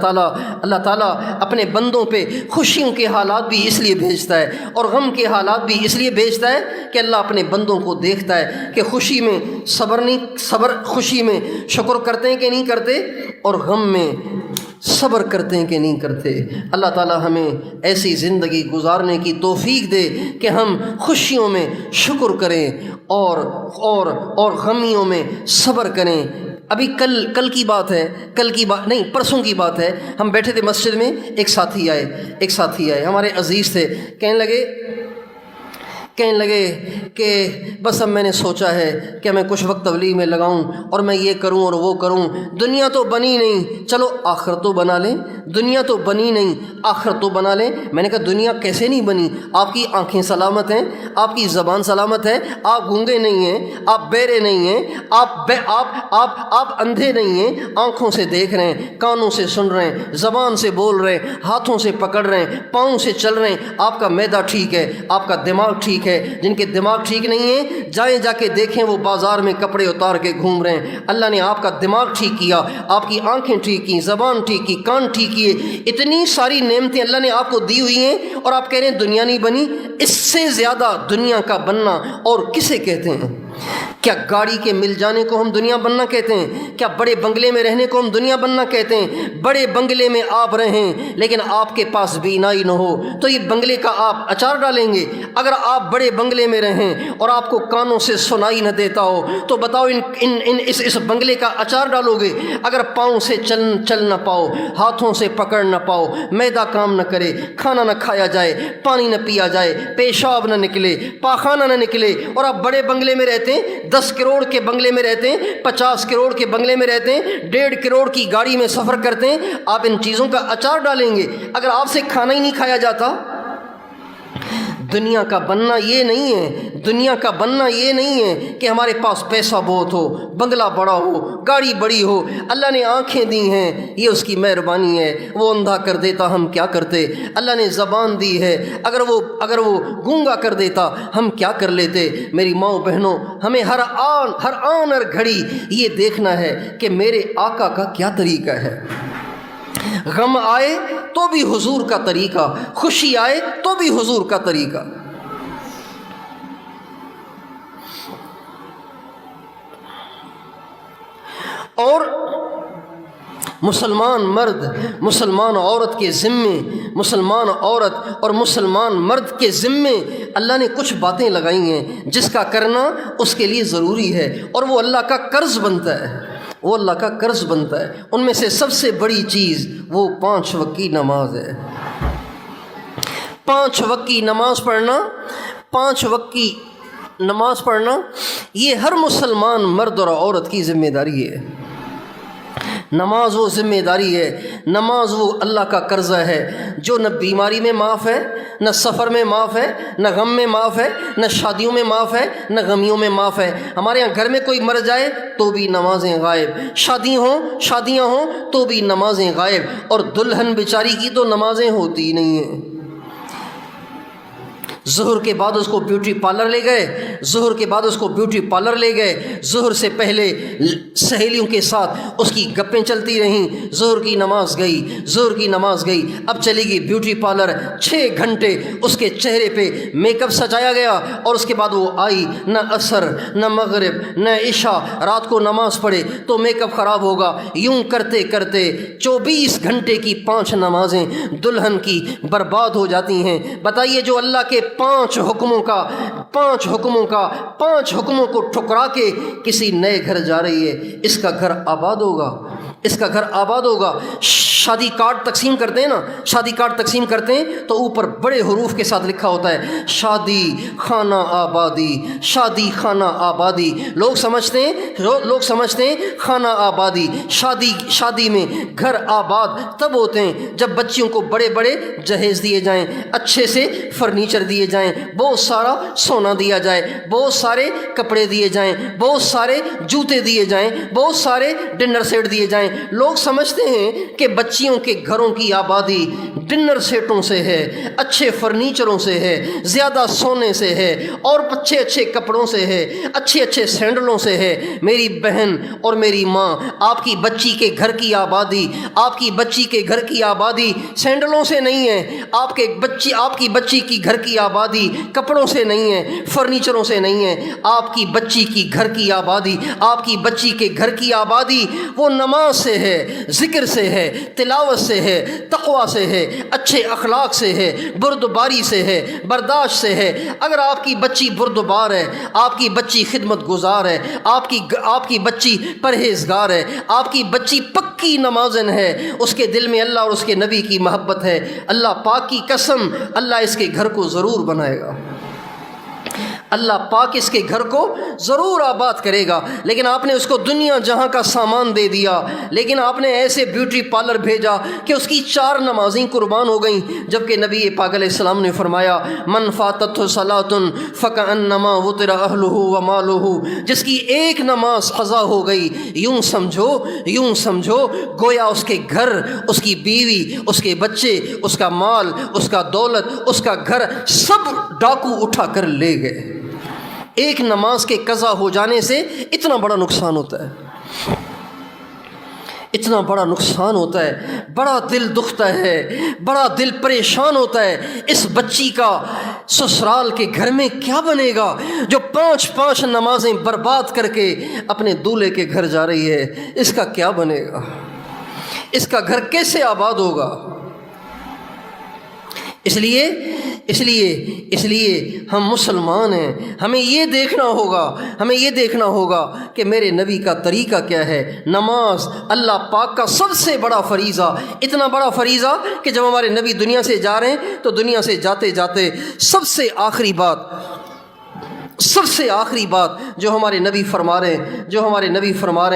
تعالیٰ اپنے بندوں پہ خوشیوں کے حالات بھی اس لیے بھیجتا ہے اور غم کے حالات بھی اس لیے بھیجتا ہے کہ اللہ اپنے بندوں کو دیکھتا ہے کہ خوشی میں خوشی میں شکر کرتے ہیں کہ نہیں کرتے، اور غم میں صبر کرتے ہیں کہ نہیں کرتے۔ اللہ تعالیٰ ہمیں ایسی زندگی گزارنے کی توفیق دے کہ ہم خوشیوں میں شکر کریں اور غمیوں میں صبر کریں۔ ابھی کل کی بات نہیں، پرسوں کی بات ہے، ہم بیٹھے تھے مسجد میں، ایک ساتھی آئے ہمارے عزیز تھے، کہنے لگے کہ بس اب میں نے سوچا ہے کہ میں کچھ وقت تبلیغ میں لگاؤں اور میں یہ کروں اور وہ کروں، دنیا تو بنی نہیں، چلو آخرت تو بنا لیں، دنیا تو بنی نہیں آخرت تو بنا لیں۔ میں نے کہا دنیا کیسے نہیں بنی؟ آپ کی آنکھیں سلامت ہیں، آپ کی زبان سلامت ہے، آپ گونگے نہیں ہیں، آپ بہرے نہیں ہیں، آپ اندھے نہیں ہیں، آنکھوں سے دیکھ رہے ہیں، کانوں سے سن رہے ہیں، زبان سے بول رہے ہیں، ہاتھوں سے پکڑ رہے ہیں، پاؤں سے چل رہے ہیں، آپ کا معدہ ٹھیک ہے، آپ کا دماغ ٹھیک ہے۔ جن کے دماغ ٹھیک نہیں ہے جا کے دیکھیں، وہ بازار میں کپڑے اتار کے گھوم رہے ہیں۔ اللہ نے آپ کا دماغ ٹھیک کیا، آپ کی آنکھیں ٹھیک کی، زبان ٹھیک کی، کان ٹھیک کیے، اتنی ساری نعمتیں اللہ نے آپ کو دی ہوئی ہیں، اور آپ کہہ رہے ہیں دنیا نہیں بنی۔ اس سے زیادہ دنیا کا بننا اور کسے کہتے ہیں؟ کیا گاڑی کے مل جانے کو ہم دنیا بننا کہتے ہیں؟ کیا بڑے بنگلے میں رہنے کو ہم دنیا بننا کہتے ہیں؟ بڑے بنگلے میں آپ رہیں لیکن آپ کے پاس بینائی نہ ہو تو یہ بنگلے کا آپ اچار ڈالیں گے؟ اگر آپ بڑے بنگلے میں رہیں اور آپ کو کانوں سے سنائی نہ دیتا ہو تو بتاؤ اس بنگلے کا اچار ڈالو گے؟ اگر پاؤں سے چل نہ پاؤ، ہاتھوں سے پکڑ نہ پاؤ، معدہ کام نہ کرے، کھانا نہ کھایا جائے، پانی نہ پیا جائے، پیشاب نہ نکلے، پاخانہ نہ نکلے، اور آپ بڑے بنگلے میں رہتے ہیں، 10 کروڑ کے بنگلے میں رہتے ہیں، 50 کروڑ کے بنگلے میں رہتے ہیں، 1.5 کروڑ کی گاڑی میں سفر کرتے ہیں، آپ ان چیزوں کا اچار ڈالیں گے؟ اگر آپ سے کھانا ہی نہیں کھایا جاتا، دنیا کا بننا یہ نہیں ہے، دنیا کا بننا یہ نہیں ہے کہ ہمارے پاس پیسہ بہت ہو، بنگلہ بڑا ہو، گاڑی بڑی ہو۔ اللہ نے آنکھیں دی ہیں، یہ اس کی مہربانی ہے، وہ اندھا کر دیتا ہم کیا کرتے؟ اللہ نے زبان دی ہے، اگر وہ گونگا کر دیتا ہم کیا کر لیتے؟ میری ماؤں بہنوں، ہمیں ہر آن ہر گھڑی یہ دیکھنا ہے کہ میرے آقا کا کیا طریقہ ہے۔ غم آئے تو بھی حضور کا طریقہ، خوشی آئے تو بھی حضور کا طریقہ۔ اور مسلمان مرد مسلمان عورت کے ذمے، مسلمان عورت اور مسلمان مرد کے ذمے اللہ نے کچھ باتیں لگائی ہیں جس کا کرنا اس کے لیے ضروری ہے، اور وہ اللہ کا قرض بنتا ہے، وہ اللہ کا قرض بنتا ہے۔ ان میں سے سب سے بڑی چیز وہ 5 وقت کی نماز ہے۔ 5 وقت کی نماز پڑھنا، 5 وقت کی نماز پڑھنا یہ ہر مسلمان مرد اور عورت کی ذمہ داری ہے۔ نماز وہ ذمہ داری ہے، نماز وہ اللہ کا قرضہ ہے جو نہ بیماری میں معاف ہے، نہ سفر میں معاف ہے، نہ غم میں معاف ہے، نہ شادیوں میں معاف ہے، نہ غمیوں میں معاف ہے۔ ہمارے یہاں گھر میں کوئی مر جائے تو بھی نمازیں غائب، شادیاں ہوں تو بھی نمازیں غائب، اور دلہن بیچاری کی تو نمازیں ہوتی ہی نہیں ہیں۔ ظہر کے بعد اس کو بیوٹی پارلر لے گئے، ظہر کے بعد اس کو بیوٹی پارلر لے گئے، ظہر سے پہلے سہیلیوں کے ساتھ اس کی گپیں چلتی رہیں، ظہر کی نماز گئی، اب چلے گی بیوٹی پارلر۔ 6 گھنٹے اس کے چہرے پہ میک اپ سجایا گیا، اور اس کے بعد وہ آئی، نہ عصر نہ مغرب نہ عشاء، رات کو نماز پڑھے تو میک اپ خراب ہوگا۔ یوں کرتے کرتے 24 گھنٹے کی 5 نمازیں دلہن کی برباد ہو جاتی ہیں۔ بتائیے، جو اللہ کے 5 حکموں کو ٹھکرا کے کسی نئے گھر جا رہی ہے، اس کا گھر آباد ہوگا۔ شادی کارڈ تقسیم کرتے ہیں نا، شادی کارڈ تقسیم کرتے ہیں تو اوپر بڑے حروف کے ساتھ لکھا ہوتا ہے شادی خانہ آبادی، شادی خانہ آبادی۔ لوگ سمجھتے ہیں خانہ آبادی، شادی میں گھر آباد تب ہوتے ہیں جب بچیوں کو بڑے بڑے جہیز دیے جائیں، اچھے سے فرنیچر دیے جائیں، بہت سارا سونا دیا جائے، بہت سارے کپڑے دیے جائیں، بہت سارے جوتے دیے جائیں، بہت سارے ڈنر سیٹ دیے جائیں۔ لوگ سمجھتے ہیں کہ بچیوں کے گھروں کی آبادی ڈنر سیٹوں سے ہے، اچھے فرنیچروں سے ہے، زیادہ سونے سے ہے، اور اچھے کپڑوں سے ہے، اچھے سینڈلوں سے ہے۔ میری بہن اور میری ماں، آپ کی بچی کے گھر کی آبادی سینڈلوں سے نہیں ہے، آپ کی بچی کی گھر کی آبادی کپڑوں سے نہیں ہے، فرنیچروں سے نہیں ہے۔ آپ کی بچی کی گھر کی آبادی، آپ کی بچی کے گھر کی آبادی وہ نماز سے ہے، ذکر سے ہے، تلاوت سے ہے، تقوی سے ہے، اچھے اخلاق سے ہے، بردباری سے ہے، برداشت سے ہے۔ اگر آپ کی بچی بردبار ہے، آپ کی بچی خدمت گزار ہے، آپ کی بچی پرہیزگار ہے، آپ کی بچی پکی نمازن ہے، اس کے دل میں اللہ اور اس کے نبی کی محبت ہے، اللہ پاک کی قسم اللہ اس کے گھر کو ضرور بنائے گا، اللہ پاک اس کے گھر کو ضرور آباد کرے گا۔ لیکن آپ نے اس کو دنیا جہاں کا سامان دے دیا، لیکن آپ نے ایسے بیوٹی پارلر بھیجا کہ اس کی 4 نمازیں قربان ہو گئیں، جبکہ نبی پاک علیہ السلام نے فرمایا من فاتتہ صلاۃ فکأنما وطر اہلہ ومالہ، جس کی ایک نماز قضا ہو گئی، یوں سمجھو گویا اس کے گھر، اس کی بیوی، اس کے بچے، اس کا مال، اس کا دولت، اس کا گھر سب ڈاکو اٹھا کر لے گئے۔ ایک نماز کے قضا ہو جانے سے اتنا بڑا نقصان ہوتا ہے، اتنا بڑا نقصان ہوتا ہے، بڑا دل دکھتا ہے، بڑا دل پریشان ہوتا ہے۔ اس بچی کا سسرال کے گھر میں کیا بنے گا جو 5 نمازیں برباد کر کے اپنے دولہے کے گھر جا رہی ہے؟ اس کا کیا بنے گا؟ اس کا گھر کیسے آباد ہوگا؟ اس لیے ہم مسلمان ہیں، ہمیں یہ دیکھنا ہوگا کہ میرے نبی کا طریقہ کیا ہے۔ نماز اللہ پاک کا سب سے بڑا فریضہ، اتنا بڑا فریضہ کہ جب ہمارے نبی دنیا سے جا رہے ہیں تو دنیا سے جاتے جاتے سب سے آخری بات سب سے آخری بات جو ہمارے نبی فرما رہے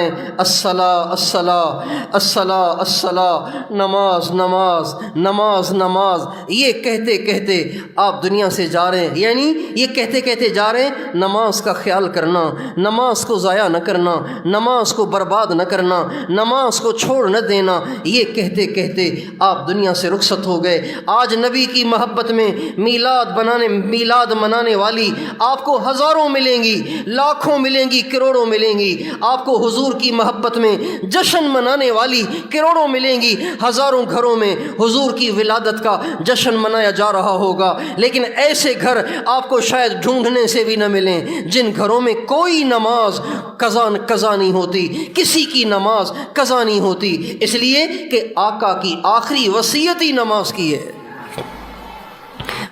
ہیں الصلاۃ الصلاۃ الصلاۃ الصلاۃ، نماز نماز نماز نماز، یہ کہتے کہتے آپ دنیا سے جا رہے ہیں، یعنی یہ کہتے کہتے جا رہے ہیں نماز کا خیال کرنا، نماز کو ضائع نہ کرنا، نماز کو برباد نہ کرنا، نماز کو چھوڑ نہ دینا، یہ کہتے کہتے آپ دنیا سے رخصت ہو گئے۔ آج نبی کی محبت میں میلاد منانے والی آپ کو ہزاروں ملیں گی، لاکھوں ملیں گی، کروڑوں ملیں گی۔ آپ کو حضور کی محبت میں جشن منانے والی کروڑوں ملیں گی، ہزاروں گھروں میں حضور کی ولادت کا جشن منایا جا رہا ہوگا، لیکن ایسے گھر آپ کو شاید ڈھونڈنے سے بھی نہ ملیں جن گھروں میں کوئی نماز قضا نہیں ہوتی، کسی کی نماز قضا نہیں ہوتی، اس لیے کہ آقا کی آخری وصیت ہی نماز کی ہے،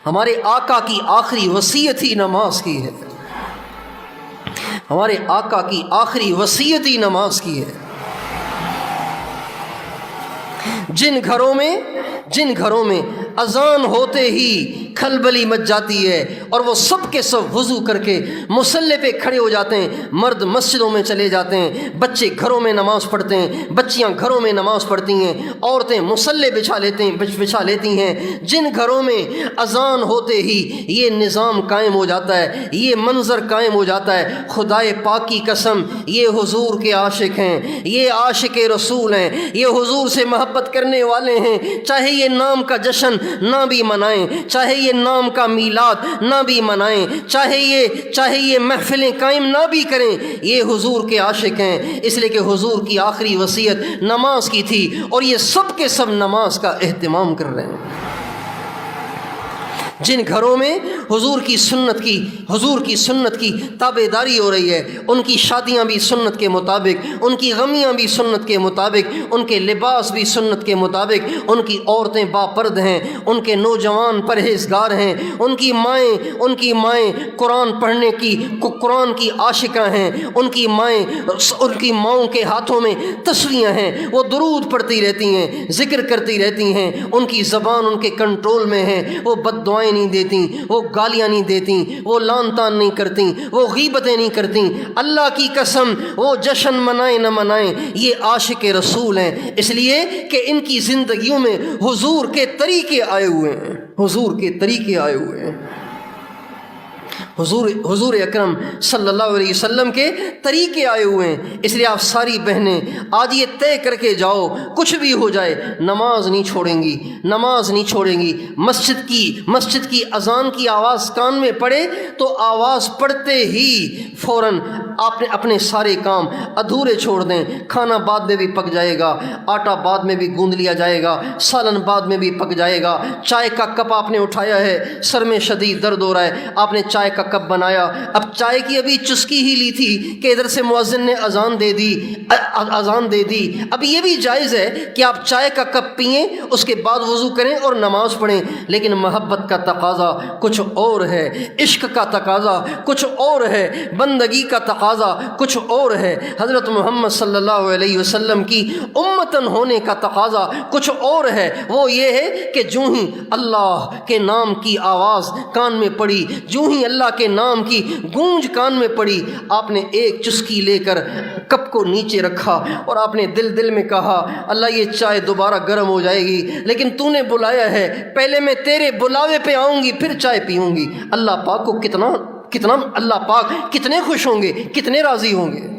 ہمارے آقا کی آخری وصیت ہی نماز کی ہے، ہمارے آقا کی آخری وصیت ہی نماز کی ہے۔ جن گھروں میں اذان ہوتے ہی کھلبلی مچ جاتی ہے اور وہ سب کے سب وضو کر کے مصلی پہ کھڑے ہو جاتے ہیں، مرد مسجدوں میں چلے جاتے ہیں، بچے گھروں میں نماز پڑھتے ہیں، بچیاں گھروں میں نماز پڑھتی ہیں، عورتیں مصلی بچھا لیتی ہیں، جن گھروں میں اذان ہوتے ہی یہ نظام قائم ہو جاتا ہے، یہ منظر قائم ہو جاتا ہے، خدائے پاک کی قسم یہ حضور کے عاشق ہیں، یہ عاشق رسول ہیں، یہ حضور سے محبت کرنے والے ہیں، چاہے یہ نام کا جشن نہ بھی منائیں، چاہے یہ نام کا میلاد نہ بھی منائیں، چاہے یہ محفلیں قائم نہ بھی کریں، یہ حضور کے عاشق ہیں، اس لیے کہ حضور کی آخری وصیت نماز کی تھی اور یہ سب کے سب نماز کا اہتمام کر رہے ہیں۔ جن گھروں میں حضور کی سنت کی تابعداری ہو رہی ہے، ان کی شادیاں بھی سنت کے مطابق، ان کی غمیاں بھی سنت کے مطابق، ان کے لباس بھی سنت کے مطابق، ان کی عورتیں باپرد ہیں، ان کے نوجوان پرہیزگار ہیں، ان کی مائیں قرآن کی عاشقاں ہیں، ان کی ماؤں کے ہاتھوں میں تسبیحاں ہیں، وہ درود پڑھتی رہتی ہیں، ذکر کرتی رہتی ہیں، ان کی زبان ان کے کنٹرول میں ہے، وہ بد دعائیں نہیں دیتی، وہ گالیاں نہیں دیتی، وہ لان تان نہیں کرتی، وہ غیبتیں نہیں کرتی۔ اللہ کی قسم وہ جشن منائیں نہ منائیں، یہ عاشق رسول ہیں، اس لیے کہ ان کی زندگیوں میں حضور کے طریقے آئے ہوئے ہیں، حضور اکرم صلی اللہ علیہ وسلم کے طریقے آئے ہوئے ہیں۔ اس لیے آپ ساری بہنیں آج یہ طے کر کے جاؤ، کچھ بھی ہو جائے نماز نہیں چھوڑیں گی۔ مسجد کی اذان کی آواز کان میں پڑے تو آواز پڑتے ہی فوراً آپ نے اپنے سارے کام ادھورے چھوڑ دیں، کھانا بعد میں بھی پک جائے گا، آٹا بعد میں بھی گوندھ لیا جائے گا، سالن بعد میں بھی پک جائے گا، چائے کا کپ آپ نے اٹھایا ہے، سر میں شدید درد ہو رہا ہے، آپ نے چائے کا کپ بنایا، اب چائے کی ابھی چسکی ہی لی تھی کہ ادھر سے مؤذن نے اذان دے دی، اب یہ بھی جائز ہے کہ آپ چائے کا کپ پئیں، اس کے بعد وضو کریں اور نماز پڑھیں، لیکن محبت کا تقاضا کچھ اور ہے، عشق کا تقاضا کچھ اور ہے، بندگی کا تقاضا کچھ اور ہے، حضرت محمد صلی اللہ علیہ وسلم کی امتن ہونے کا تقاضا کچھ اور ہے، وہ یہ ہے کہ جو ہی اللہ کے نام کی آواز کان میں پڑی، جو ہی اللہ کے نام کی گونج کان میں پڑی، آپ نے ایک چسکی لے کر کپ کو نیچے رکھا اور آپ نے دل میں کہا اللہ یہ چائے دوبارہ گرم ہو جائے گی، لیکن تو نے بلایا ہے، پہلے میں تیرے بلاوے پہ آؤں گی پھر چائے پیوں گی۔ اللہ پاک کو اللہ پاک کتنے خوش ہوں گے، کتنے راضی ہوں گے۔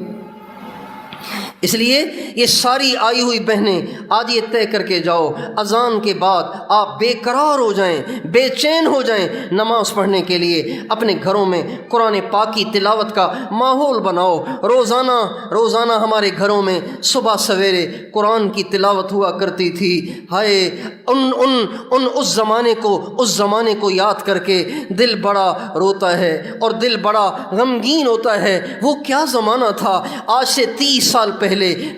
اس لیے یہ ساری آئی ہوئی بہنیں آج یہ طے کر کے جاؤ، اذان کے بعد آپ بے قرار ہو جائیں، بے چین ہو جائیں، نماز پڑھنے کے لیے اپنے گھروں میں قرآن پاک کی تلاوت کا ماحول بناؤ۔ روزانہ ہمارے گھروں میں صبح سویرے قرآن کی تلاوت ہوا کرتی تھی۔ ہائے اس زمانے کو یاد کر کے دل بڑا روتا ہے اور دل بڑا غمگین ہوتا ہے۔ وہ کیا زمانہ تھا، آج سے 30 سال پہلے،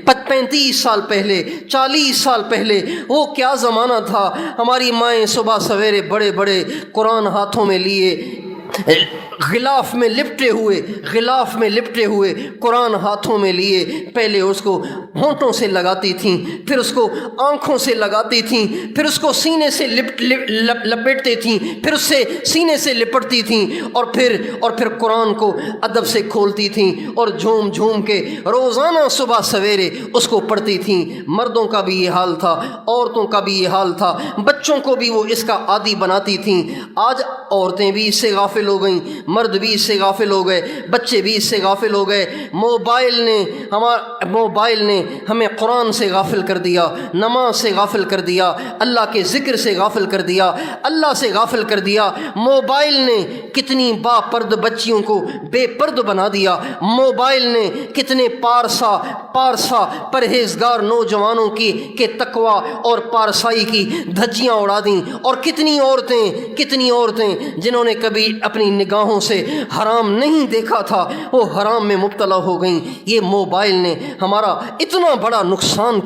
35 سال پہلے، 40 سال پہلے، وہ کیا زمانہ تھا۔ ہماری مائیں صبح سویرے بڑے بڑے قرآن ہاتھوں میں لیے غلاف میں لپٹے ہوئے قرآن ہاتھوں میں لیے پہلے اس کو ہونٹوں سے لگاتی تھیں، پھر اس کو آنکھوں سے لگاتی تھیں، پھر اس کو سینے سے لپیٹتی تھیں، پھر اس سے سینے سے لپٹتی تھیں، اور پھر قرآن کو ادب سے کھولتی تھیں اور جھوم جھوم کے روزانہ صبح سویرے اس کو پڑھتی تھیں۔ مردوں کا بھی یہ حال تھا، عورتوں کا بھی یہ حال تھا، بچوں کو بھی وہ اس کا عادی بناتی تھیں۔ آج عورتیں بھی اس سے غافل ہو گئیں، مرد بھی اس سے غافل ہو گئے، بچے بھی اس سے غافل ہو گئے۔ موبائل نے ہمیں قرآن سے غافل کر دیا، نماز سے غافل کر دیا، اللہ کے ذکر سے غافل کر دیا، اللہ سے غافل کر دیا۔ موبائل نے کتنی با پرد بچیوں کو بے پرد بنا دیا، موبائل نے کتنے پارسا پرہیزگار نوجوانوں کے تقوی اور پارسائی کی دھجیاں اڑا دیں، اور کتنی عورتیں جنہوں نے کبھی اپنی نگاہوں سے حرام نہیں دیکھا تھا وہ حرام میں مبتلا ہو گئیں۔ یہ موبائل نے ہمارا اتنا بڑا نقصان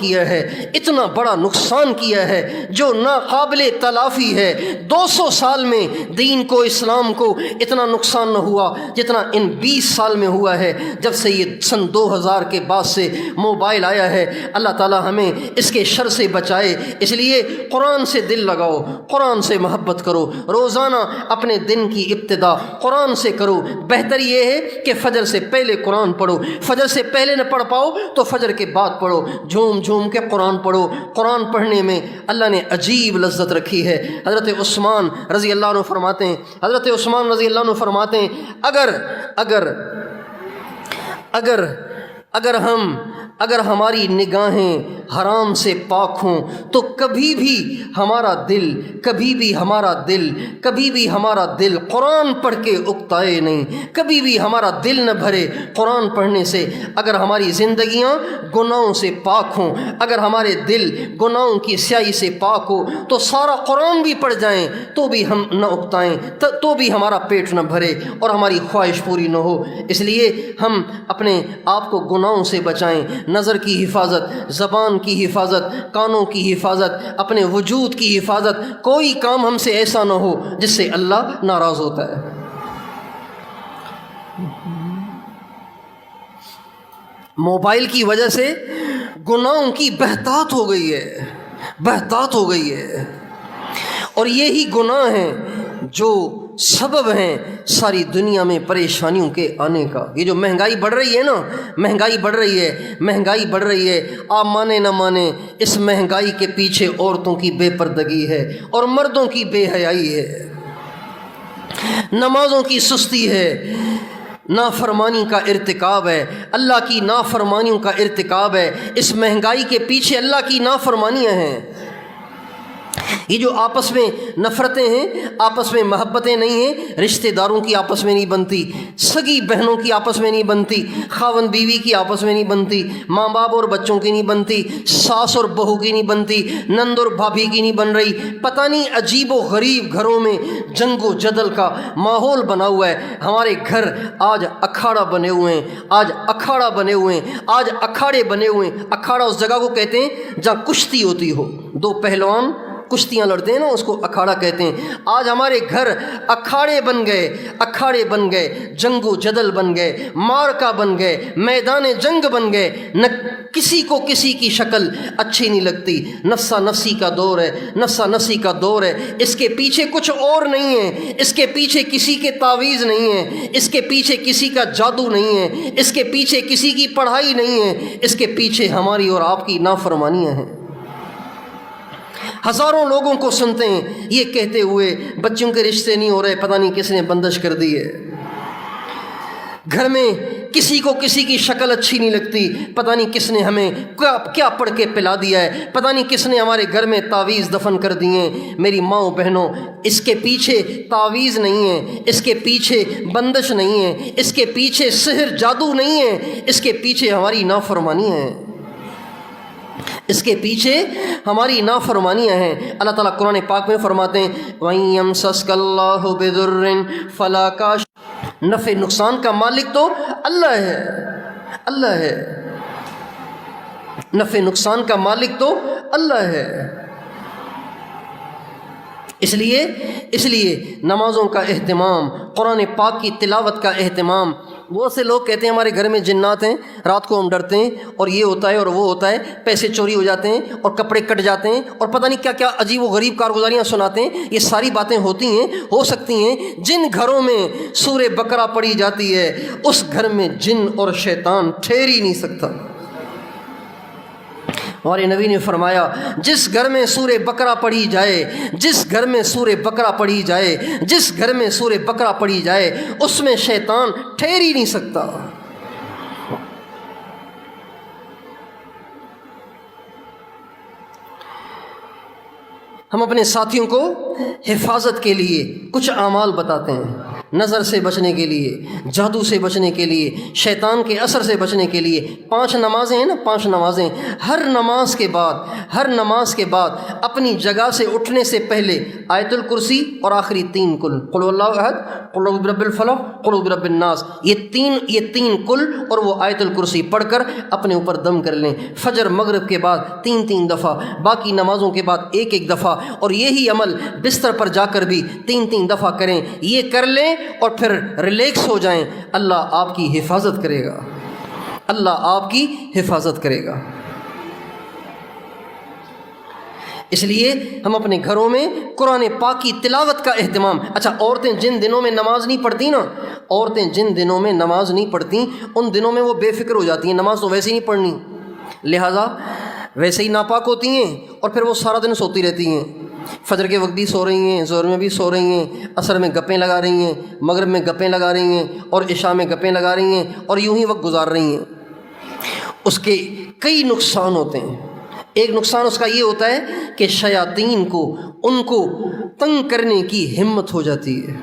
کیا ہے جو ناقابل تلافی ہے۔ 200 سال میں دین کو، اسلام کو اتنا نقصان نہ ہوا جتنا ان 20 سال میں ہوا ہے جب سے یہ سن 2000 کے بعد سے موبائل آیا ہے۔ اللہ تعالی ہمیں اس کے شر سے بچائے۔ اس لیے قرآن سے دل لگاؤ، قرآن سے محبت کرو، روزانہ اپنے دن کی ابتدا قرآن سے کرو۔ بہتر یہ ہے کہ فجر سے پہلے قرآن پڑھو، فجر سے پہلے نہ پڑھ پاؤ تو فجر کے بعد پڑھو، جھوم جھوم کے قرآن پڑھو۔ قرآن پڑھنے میں اللہ نے عجیب لذت رکھی ہے۔ حضرت عثمان رضی اللہ عنہ فرماتے ہیں اگر ہماری نگاہیں حرام سے پاک ہوں تو کبھی بھی ہمارا دل قرآن پڑھ کے اکتائے نہیں، کبھی بھی ہمارا دل نہ بھرے قرآن پڑھنے سے۔ اگر ہماری زندگیاں گناہوں سے پاک ہوں، اگر ہمارے دل گناہوں کی سیاہی سے پاک ہو تو سارا قرآن بھی پڑھ جائیں تو بھی ہم نہ اکتائیں، تو بھی ہمارا پیٹ نہ بھرے اور ہماری خواہش پوری نہ ہو۔ اس لیے ہم اپنے آپ کو گناہوں سے بچائیں، نظر کی حفاظت، زبان کی حفاظت، کانوں کی حفاظت، اپنے وجود کی حفاظت۔ کوئی کام ہم سے ایسا نہ ہو جس سے اللہ ناراض ہوتا ہے۔ موبائل کی وجہ سے گناہوں کی بہتات ہو گئی ہے، اور یہی گناہ ہیں جو سبب ہیں ساری دنیا میں پریشانیوں کے آنے کا۔ یہ جو مہنگائی بڑھ رہی ہے، آپ مانے نہ مانے، اس مہنگائی کے پیچھے عورتوں کی بے پردگی ہے اور مردوں کی بے حیائی ہے، نمازوں کی سستی ہے، نافرمانی کا ارتکاب ہے، اللہ کی نافرمانیوں کا ارتکاب ہے۔ اس مہنگائی کے پیچھے اللہ کی نافرمانیاں ہیں۔ یہ جو آپس میں نفرتیں ہیں، آپس میں محبتیں نہیں ہیں، رشتہ داروں کی آپس میں نہیں بنتی، سگی بہنوں کی آپس میں نہیں بنتی، خاوند بیوی کی آپس میں نہیں بنتی، ماں باپ اور بچوں کی نہیں بنتی، ساس اور بہو کی نہیں بنتی، نند اور بھابھی کی نہیں بن رہی، پتہ نہیں عجیب و غریب گھروں میں جنگ و جدل کا ماحول بنا ہوا ہے۔ ہمارے گھر آج اکھاڑا بنے ہوئے ہیں، آج اکھاڑے بنے ہوئے ہیں۔ اکھاڑا اس جگہ کو کہتے ہیں جہاں کشتی ہوتی ہو، دو پہلوان کشتیاں لڑتے ہیں نا، اس کو اکھاڑا کہتے ہیں۔ آج ہمارے گھر اکھاڑے بن گئے، جنگ و جدل بن گئے، مارکا بن گئے، میدان جنگ بن گئے۔ نہ کسی کو کسی کی شکل اچھی نہیں لگتی، نفسا نفسی کا دور ہے۔ اس کے پیچھے کچھ اور نہیں ہے، اس کے پیچھے کسی کے تعویذ نہیں ہے، اس کے پیچھے کسی کا جادو نہیں ہے، اس کے پیچھے کسی کی پڑھائی نہیں ہے، اس کے پیچھے ہماری اور آپ کی نافرمانیاں ہیں۔ ہزاروں لوگوں کو سنتے ہیں یہ کہتے ہوئے بچوں کے رشتے نہیں ہو رہے، پتہ نہیں کس نے بندش کر دی ہے۔ گھر میں کسی کو کسی کی شکل اچھی نہیں لگتی، پتہ نہیں کس نے ہمیں کیا پڑھ کے پلا دیا ہے، پتہ نہیں کس نے ہمارے گھر میں تعویذ دفن کر دیے ہیں۔ میری ماؤں بہنوں، اس کے پیچھے تعویذ نہیں ہے، اس کے پیچھے بندش نہیں ہے، اس کے پیچھے سحر جادو نہیں ہے، اس کے پیچھے ہماری نافرمانیاں ہیں، اس کے پیچھے ہماری نافرمانیاں ہیں۔ اللہ تعالیٰ قرآن پاک میں فرماتے ہیں وَإِن يَمْسَسْكَ اللَّهُ بِضُرٍّ فَلَا كَاشِفَ، نفع نقصان کا مالک تو اللہ ہے، نفع نقصان کا مالک تو اللہ ہے۔ اس لیے نمازوں کا اہتمام، قرآن پاک کی تلاوت کا اہتمام۔ بہت سے لوگ کہتے ہیں ہمارے گھر میں جنات ہیں، رات کو ہم ڈرتے ہیں اور یہ ہوتا ہے اور وہ ہوتا ہے، پیسے چوری ہو جاتے ہیں اور کپڑے کٹ جاتے ہیں اور پتہ نہیں کیا کیا عجیب و غریب کارگزاریاں سناتے ہیں۔ یہ ساری باتیں ہوتی ہیں، ہو سکتی ہیں۔ جن گھروں میں سورہ بقرہ پڑھی جاتی ہے اس گھر میں جن اور شیطان ٹھہر ہی نہیں سکتا۔ ہمارے نبی نے فرمایا جس گھر میں سورہ بقرہ پڑھی جائے، جس گھر میں سورہ بقرہ پڑھی جائے، جس گھر میں سورہ بقرہ پڑھی جائے اس میں شیطان ٹھہر ہی نہیں سکتا۔ ہم اپنے ساتھیوں کو حفاظت کے لیے کچھ اعمال بتاتے ہیں، نظر سے بچنے کے لیے، جادو سے بچنے کے لیے، شیطان کے اثر سے بچنے کے لیے۔ 5 نمازیں ہیں نا، 5 نمازیں، ہر نماز کے بعد اپنی جگہ سے اٹھنے سے پہلے آیت الکرسی اور آخری 3 کل، قل اللہ احد، قل اعوذ برب الفلق، قل اعوذ برب الناس، یہ تین کل اور وہ آیت الکرسی پڑھ کر اپنے اوپر دم کر لیں۔ فجر مغرب کے بعد 3 دفعہ، باقی نمازوں کے بعد 1 دفعہ، اور یہی عمل بستر پر جا کر بھی 3 دفعہ کریں۔ یہ کر لیں اور پھر ریلیکس ہو جائیں، اللہ آپ کی حفاظت کرے گا، اللہ آپ کی حفاظت کرے گا۔ اس لیے ہم اپنے گھروں میں قرآن پاک کی تلاوت کا اہتمام۔ اچھا، عورتیں جن دنوں میں نماز نہیں پڑھتی نا، عورتیں جن دنوں میں نماز نہیں پڑھتی ان دنوں میں وہ بے فکر ہو جاتی ہیں، نماز تو ویسے ہی نہیں پڑھنی، لہٰذا ویسے ہی ناپاک ہوتی ہیں اور پھر وہ سارا دن سوتی رہتی ہیں۔ فجر کے وقت بھی سو رہی ہیں، ظہر میں بھی سو رہی ہیں، عصر میں گپیں لگا رہی ہیں، مغرب میں گپیں لگا رہی ہیں اور عشاء میں گپیں لگا رہی ہیں اور یوں ہی وقت گزار رہی ہیں۔ اس کے کئی نقصان ہوتے ہیں۔ ایک نقصان اس کا یہ ہوتا ہے کہ شیاطین کو ان کو تنگ کرنے کی ہمت ہو جاتی ہے،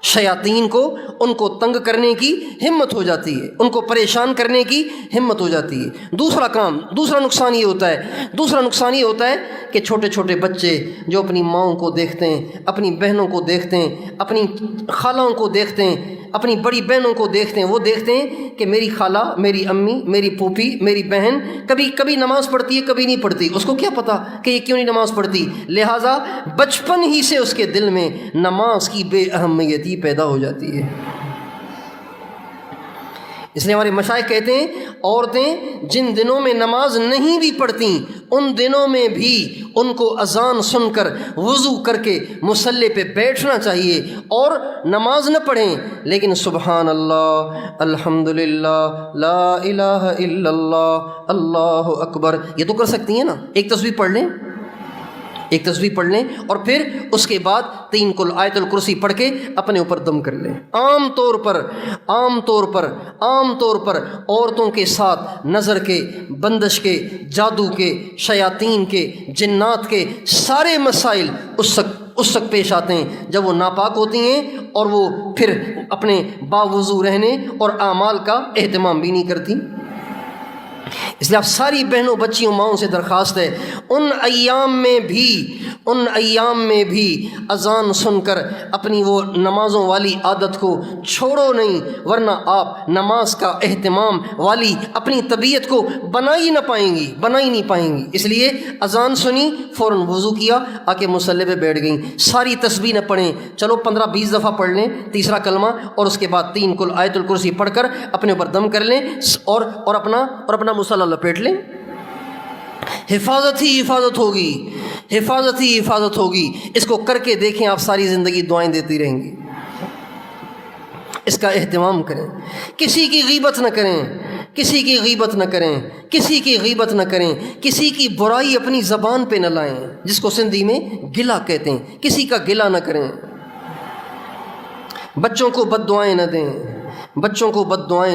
شیاطین کو ان کو تنگ کرنے کی ہمت ہو جاتی ہے، ان کو پریشان کرنے کی ہمت ہو جاتی ہے۔ دوسرا نقصان یہ ہوتا ہے کہ چھوٹے چھوٹے بچے جو اپنی ماؤں کو دیکھتے ہیں، اپنی بہنوں کو دیکھتے ہیں، اپنی خالوں کو دیکھتے ہیں، اپنی بڑی بہنوں کو دیکھتے ہیں، وہ دیکھتے ہیں کہ میری خالہ، میری امی، میری پھوپھی، میری بہن کبھی نماز پڑھتی ہے، کبھی نہیں پڑھتی، اس کو کیا پتہ کہ یہ کیوں نہیں نماز پڑھتی، لہٰذا بچپن ہی سے اس کے دل میں نماز کی بے اہمیت ہی پیدا ہو جاتی ہے۔ اس لیے ہمارے مشائخ کہتے ہیں عورتیں جن دنوں میں نماز نہیں بھی پڑھتیں ان دنوں میں بھی ان کو اذان سن کر وضو کر کے مصلی پہ بیٹھنا چاہیے اور نماز نہ پڑھیں، لیکن سبحان اللہ، الحمدللہ، لا الہ الا اللہ، اللہ اکبر، یہ تو کر سکتی ہیں نا۔ ایک تسبیح پڑھ لیں اور پھر اس کے بعد 3 کل آیت الکرسی پڑھ کے اپنے اوپر دم کر لیں۔ عام طور پر عورتوں کے ساتھ نظر کے، بندش کے، جادو کے، شیاطین کے، جنات کے سارے مسائل اس وقت پیش آتے ہیں جب وہ ناپاک ہوتی ہیں اور وہ پھر اپنے باوضو رہنے اور اعمال کا اہتمام بھی نہیں کرتی۔ اس لیے آپ ساری بہنوں، بچیوں، ماؤں سے درخواست ہے ان ایام میں بھی اذان سن کر اپنی وہ نمازوں والی عادت کو چھوڑو نہیں، ورنہ آپ نماز کا اہتمام والی اپنی طبیعت کو بنا ہی نہیں پائیں گی۔ اس لیے اذان سنی، فوراً وضو کیا، آ کے مصلی پہ بیٹھ گئیں، ساری تسبیح نہ پڑھیں، چلو 15-20 دفعہ پڑھ لیں، تیسرا کلمہ اور اس کے بعد 3 کل آیت الکرسی پڑھ کر اپنے اوپر دم کر لیں اور اپنا مصلی لپیٹ لیں۔ حفاظت ہی حفاظت ہوگی۔ اس کو کر کے دیکھیں، آپ ساری زندگی دعائیں دیتی رہیں گی۔ اس کا اہتمام کریں، کسی کی غیبت نہ کریں، کسی کی برائی اپنی زبان پہ نہ لائیں، جس کو سندھی میں گلہ کہتے ہیں، کسی کا گلہ نہ کریں۔ بچوں کو بد دعائیں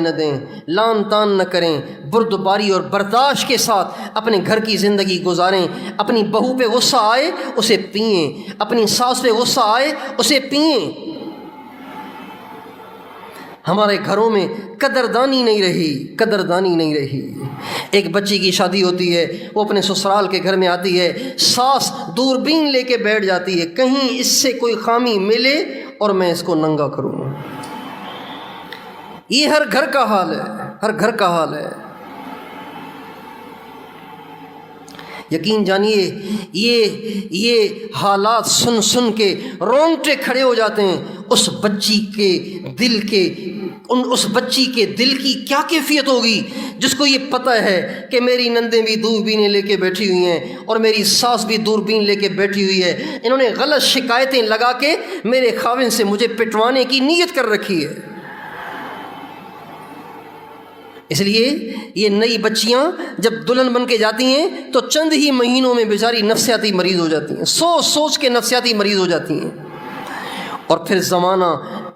نہ دیں، لان تان نہ کریں، بردباری اور برداشت کے ساتھ اپنے گھر کی زندگی گزاریں۔ اپنی بہو پہ غصہ آئے اسے پئیں، اپنی ساس پہ غصہ آئے اسے پئیں۔ ہمارے گھروں میں قدردانی نہیں رہی۔ ایک بچی کی شادی ہوتی ہے، وہ اپنے سسرال کے گھر میں آتی ہے، ساس دوربین لے کے بیٹھ جاتی ہے، کہیں اس سے کوئی خامی ملے اور میں اس کو ننگا کروں۔ یہ ہر گھر کا حال ہے۔ یقین جانیے یہ حالات سن سن کے رونگٹے کھڑے ہو جاتے ہیں۔ اس بچی کے دل کی کیا کیفیت ہوگی جس کو یہ پتہ ہے کہ میری نندیں بھی دوربینیں لے کے بیٹھی ہوئی ہیں اور میری ساس بھی دوربین لے کے بیٹھی ہوئی ہے، انہوں نے غلط شکایتیں لگا کے میرے خاوند سے مجھے پٹوانے کی نیت کر رکھی ہے۔ اس لیے یہ نئی بچیاں جب دلہن بن کے جاتی ہیں تو چند ہی مہینوں میں بیچاری نفسیاتی مریض ہو جاتی ہیں، سوچ کے نفسیاتی مریض ہو جاتی ہیں۔ اور پھر زمانہ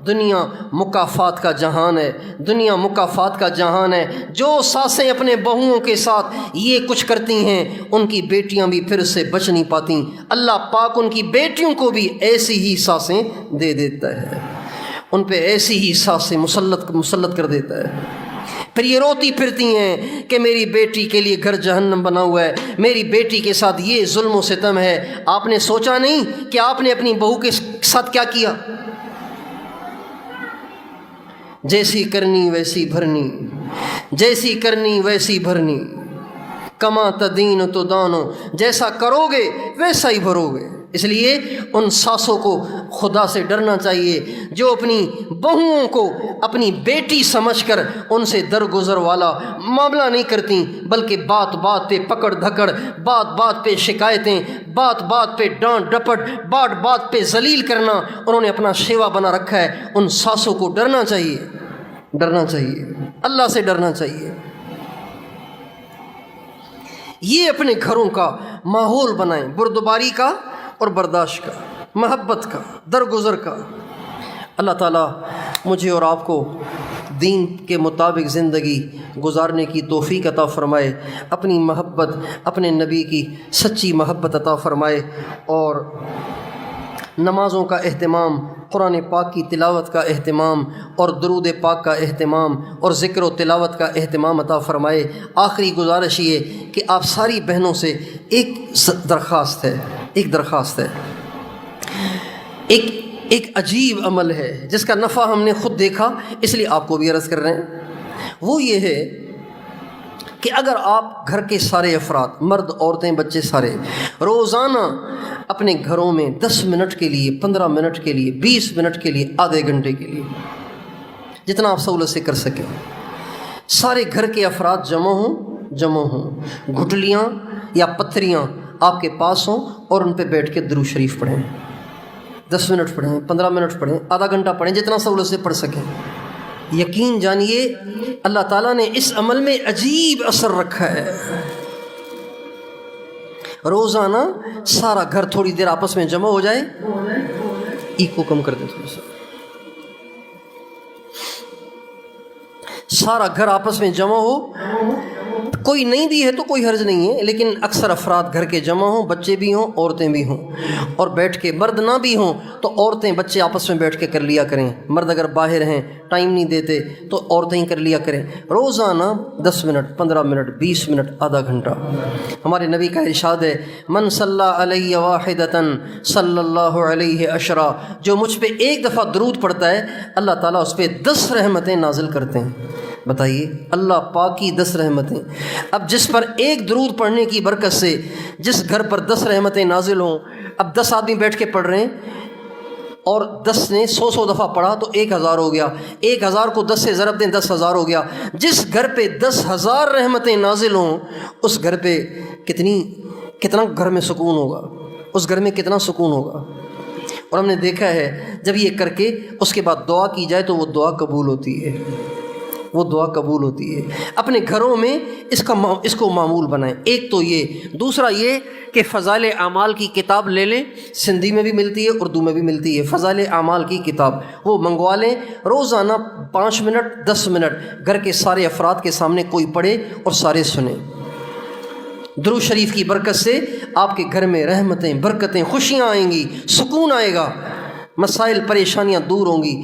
دنیا مکافات کا جہان ہے، دنیا مکافات کا جہان ہے۔ جو ساسیں اپنے بہوؤں کے ساتھ یہ کچھ کرتی ہیں ان کی بیٹیاں بھی پھر سے بچ نہیں پاتی۔ اللہ پاک ان کی بیٹیوں کو بھی ایسی ہی ساسیں دے دیتا ہے، ان پہ ایسی ہی ساسیں مسلط کر دیتا ہے۔ پھر یہ روتی پھرتی ہیں کہ میری بیٹی کے لیے گھر جہنم بنا ہوا ہے، میری بیٹی کے ساتھ یہ ظلم و ستم ہے۔ آپ نے سوچا نہیں کہ آپ نے اپنی بہو کے ساتھ کیا کیا؟ جیسی کرنی ویسی بھرنی، جیسی کرنی ویسی بھرنی، کما تدین تو دانو، جیسا کرو گے ویسا ہی بھرو گے۔ اس لیے ان ساسوں کو خدا سے ڈرنا چاہیے جو اپنی بہوؤں کو اپنی بیٹی سمجھ کر ان سے درگزر والا معاملہ نہیں کرتی، بلکہ بات بات پہ پکڑ دھکڑ، بات بات پہ شکایتیں، بات بات پہ ڈانٹ ڈپٹ، بات بات پہ ذلیل کرنا انہوں نے اپنا شیوا بنا رکھا ہے۔ ان ساسوں کو ڈرنا چاہیے، ڈرنا چاہیے، اللہ سے ڈرنا چاہیے۔ یہ اپنے گھروں کا ماحول بنائیں، بردباری کا اور برداشت کا، محبت کا، درگزر کا۔ اللہ تعالیٰ مجھے اور آپ کو دین کے مطابق زندگی گزارنے کی توفیق عطا فرمائے، اپنی محبت، اپنے نبی کی سچی محبت عطا فرمائے، اور نمازوں کا اہتمام، قرآن پاک کی تلاوت کا اہتمام اور درود پاک کا اہتمام اور ذکر و تلاوت کا اہتمام عطا فرمائے۔ آخری گزارش یہ کہ آپ ساری بہنوں سے ایک درخواست ہے، ایک عجیب عمل ہے جس کا نفع ہم نے خود دیکھا، اس لیے آپ کو بھی عرض کر رہے ہیں۔ وہ یہ ہے کہ اگر آپ گھر کے سارے افراد، مرد، عورتیں، بچے، سارے روزانہ اپنے گھروں میں 10 منٹ کے لیے، 15 منٹ کے لیے، 20 منٹ کے لیے، آدھے گھنٹے کے لیے، جتنا آپ سہولت سے کر سکیں، سارے گھر کے افراد جمع ہوں، گھٹلیاں یا پتھریاں آپ کے پاس ہوں اور ان پہ بیٹھ کے درود شریف پڑھیں۔ 10 منٹ پڑھیں، 15 منٹ پڑھیں، آدھا گھنٹہ پڑھیں، جتنا سہولت سے پڑھ سکیں۔ یقین جانیے اللہ تعالیٰ نے اس عمل میں عجیب اثر رکھا ہے۔ روزانہ سارا گھر تھوڑی دیر آپس میں جمع ہو جائے، ایکو کم کر دیں تھوڑا سا، سارا گھر آپس میں جمع ہو، کوئی نہیں بھی ہے تو کوئی حرج نہیں ہے، لیکن اکثر افراد گھر کے جمع ہوں، بچے بھی ہوں، عورتیں بھی ہوں، اور بیٹھ کے، مرد نہ بھی ہوں تو عورتیں بچے آپس میں بیٹھ کے کر لیا کریں، مرد اگر باہر ہیں ٹائم نہیں دیتے تو عورتیں ہی کر لیا کریں۔ روزانہ 10 منٹ، 15 منٹ، 20 منٹ، آدھا گھنٹہ۔ ہمارے نبی کا ارشاد ہے، من صلی علیہ واحدۃ صلی اللہ علیہ عشرہ، جو مجھ پہ ایک دفعہ درود پڑھتا ہے اللہ تعالیٰ اس پہ 10 رحمتیں نازل کرتے ہیں۔ بتائیے، اللہ پاک کی 10 رحمتیں۔ اب جس پر ایک درود پڑھنے کی برکت سے جس گھر پر 10 رحمتیں نازل ہوں، اب 10 آدمی بیٹھ کے پڑھ رہے ہیں اور 10 نے 100 دفعہ پڑھا تو 1000 ہو گیا، 1000 کو 10 سے ضرب دیں 10,000 ہو گیا۔ جس گھر پہ 10,000 رحمتیں نازل ہوں اس گھر پہ کتنا گھر میں سکون ہوگا، اس گھر میں کتنا سکون ہوگا۔ اور ہم نے دیکھا ہے جب یہ کر کے اس کے بعد دعا کی جائے تو وہ دعا قبول ہوتی ہے، وہ دعا قبول ہوتی ہے۔ اپنے گھروں میں اس کو معمول بنائیں۔ ایک تو یہ، دوسرا یہ کہ فضائل اعمال کی کتاب لے لیں، سندھی میں بھی ملتی ہے، اردو میں بھی ملتی ہے، فضائل اعمال کی کتاب وہ منگوا لیں، روزانہ 5 منٹ 10 منٹ گھر کے سارے افراد کے سامنے کوئی پڑھے اور سارے سنیں۔ درود شریف کی برکت سے آپ کے گھر میں رحمتیں، برکتیں، خوشیاں آئیں گی، سکون آئے گا، مسائل پریشانیاں دور ہوں گی،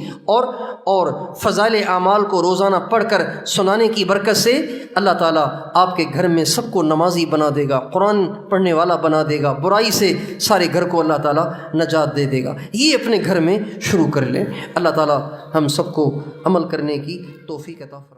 اور فضائل اعمال کو روزانہ پڑھ کر سنانے کی برکت سے اللہ تعالیٰ آپ کے گھر میں سب کو نمازی بنا دے گا، قرآن پڑھنے والا بنا دے گا، برائی سے سارے گھر کو اللہ تعالیٰ نجات دے دے گا۔ یہ اپنے گھر میں شروع کر لیں۔ اللہ تعالیٰ ہم سب کو عمل کرنے کی توفیق عطا فرمائے۔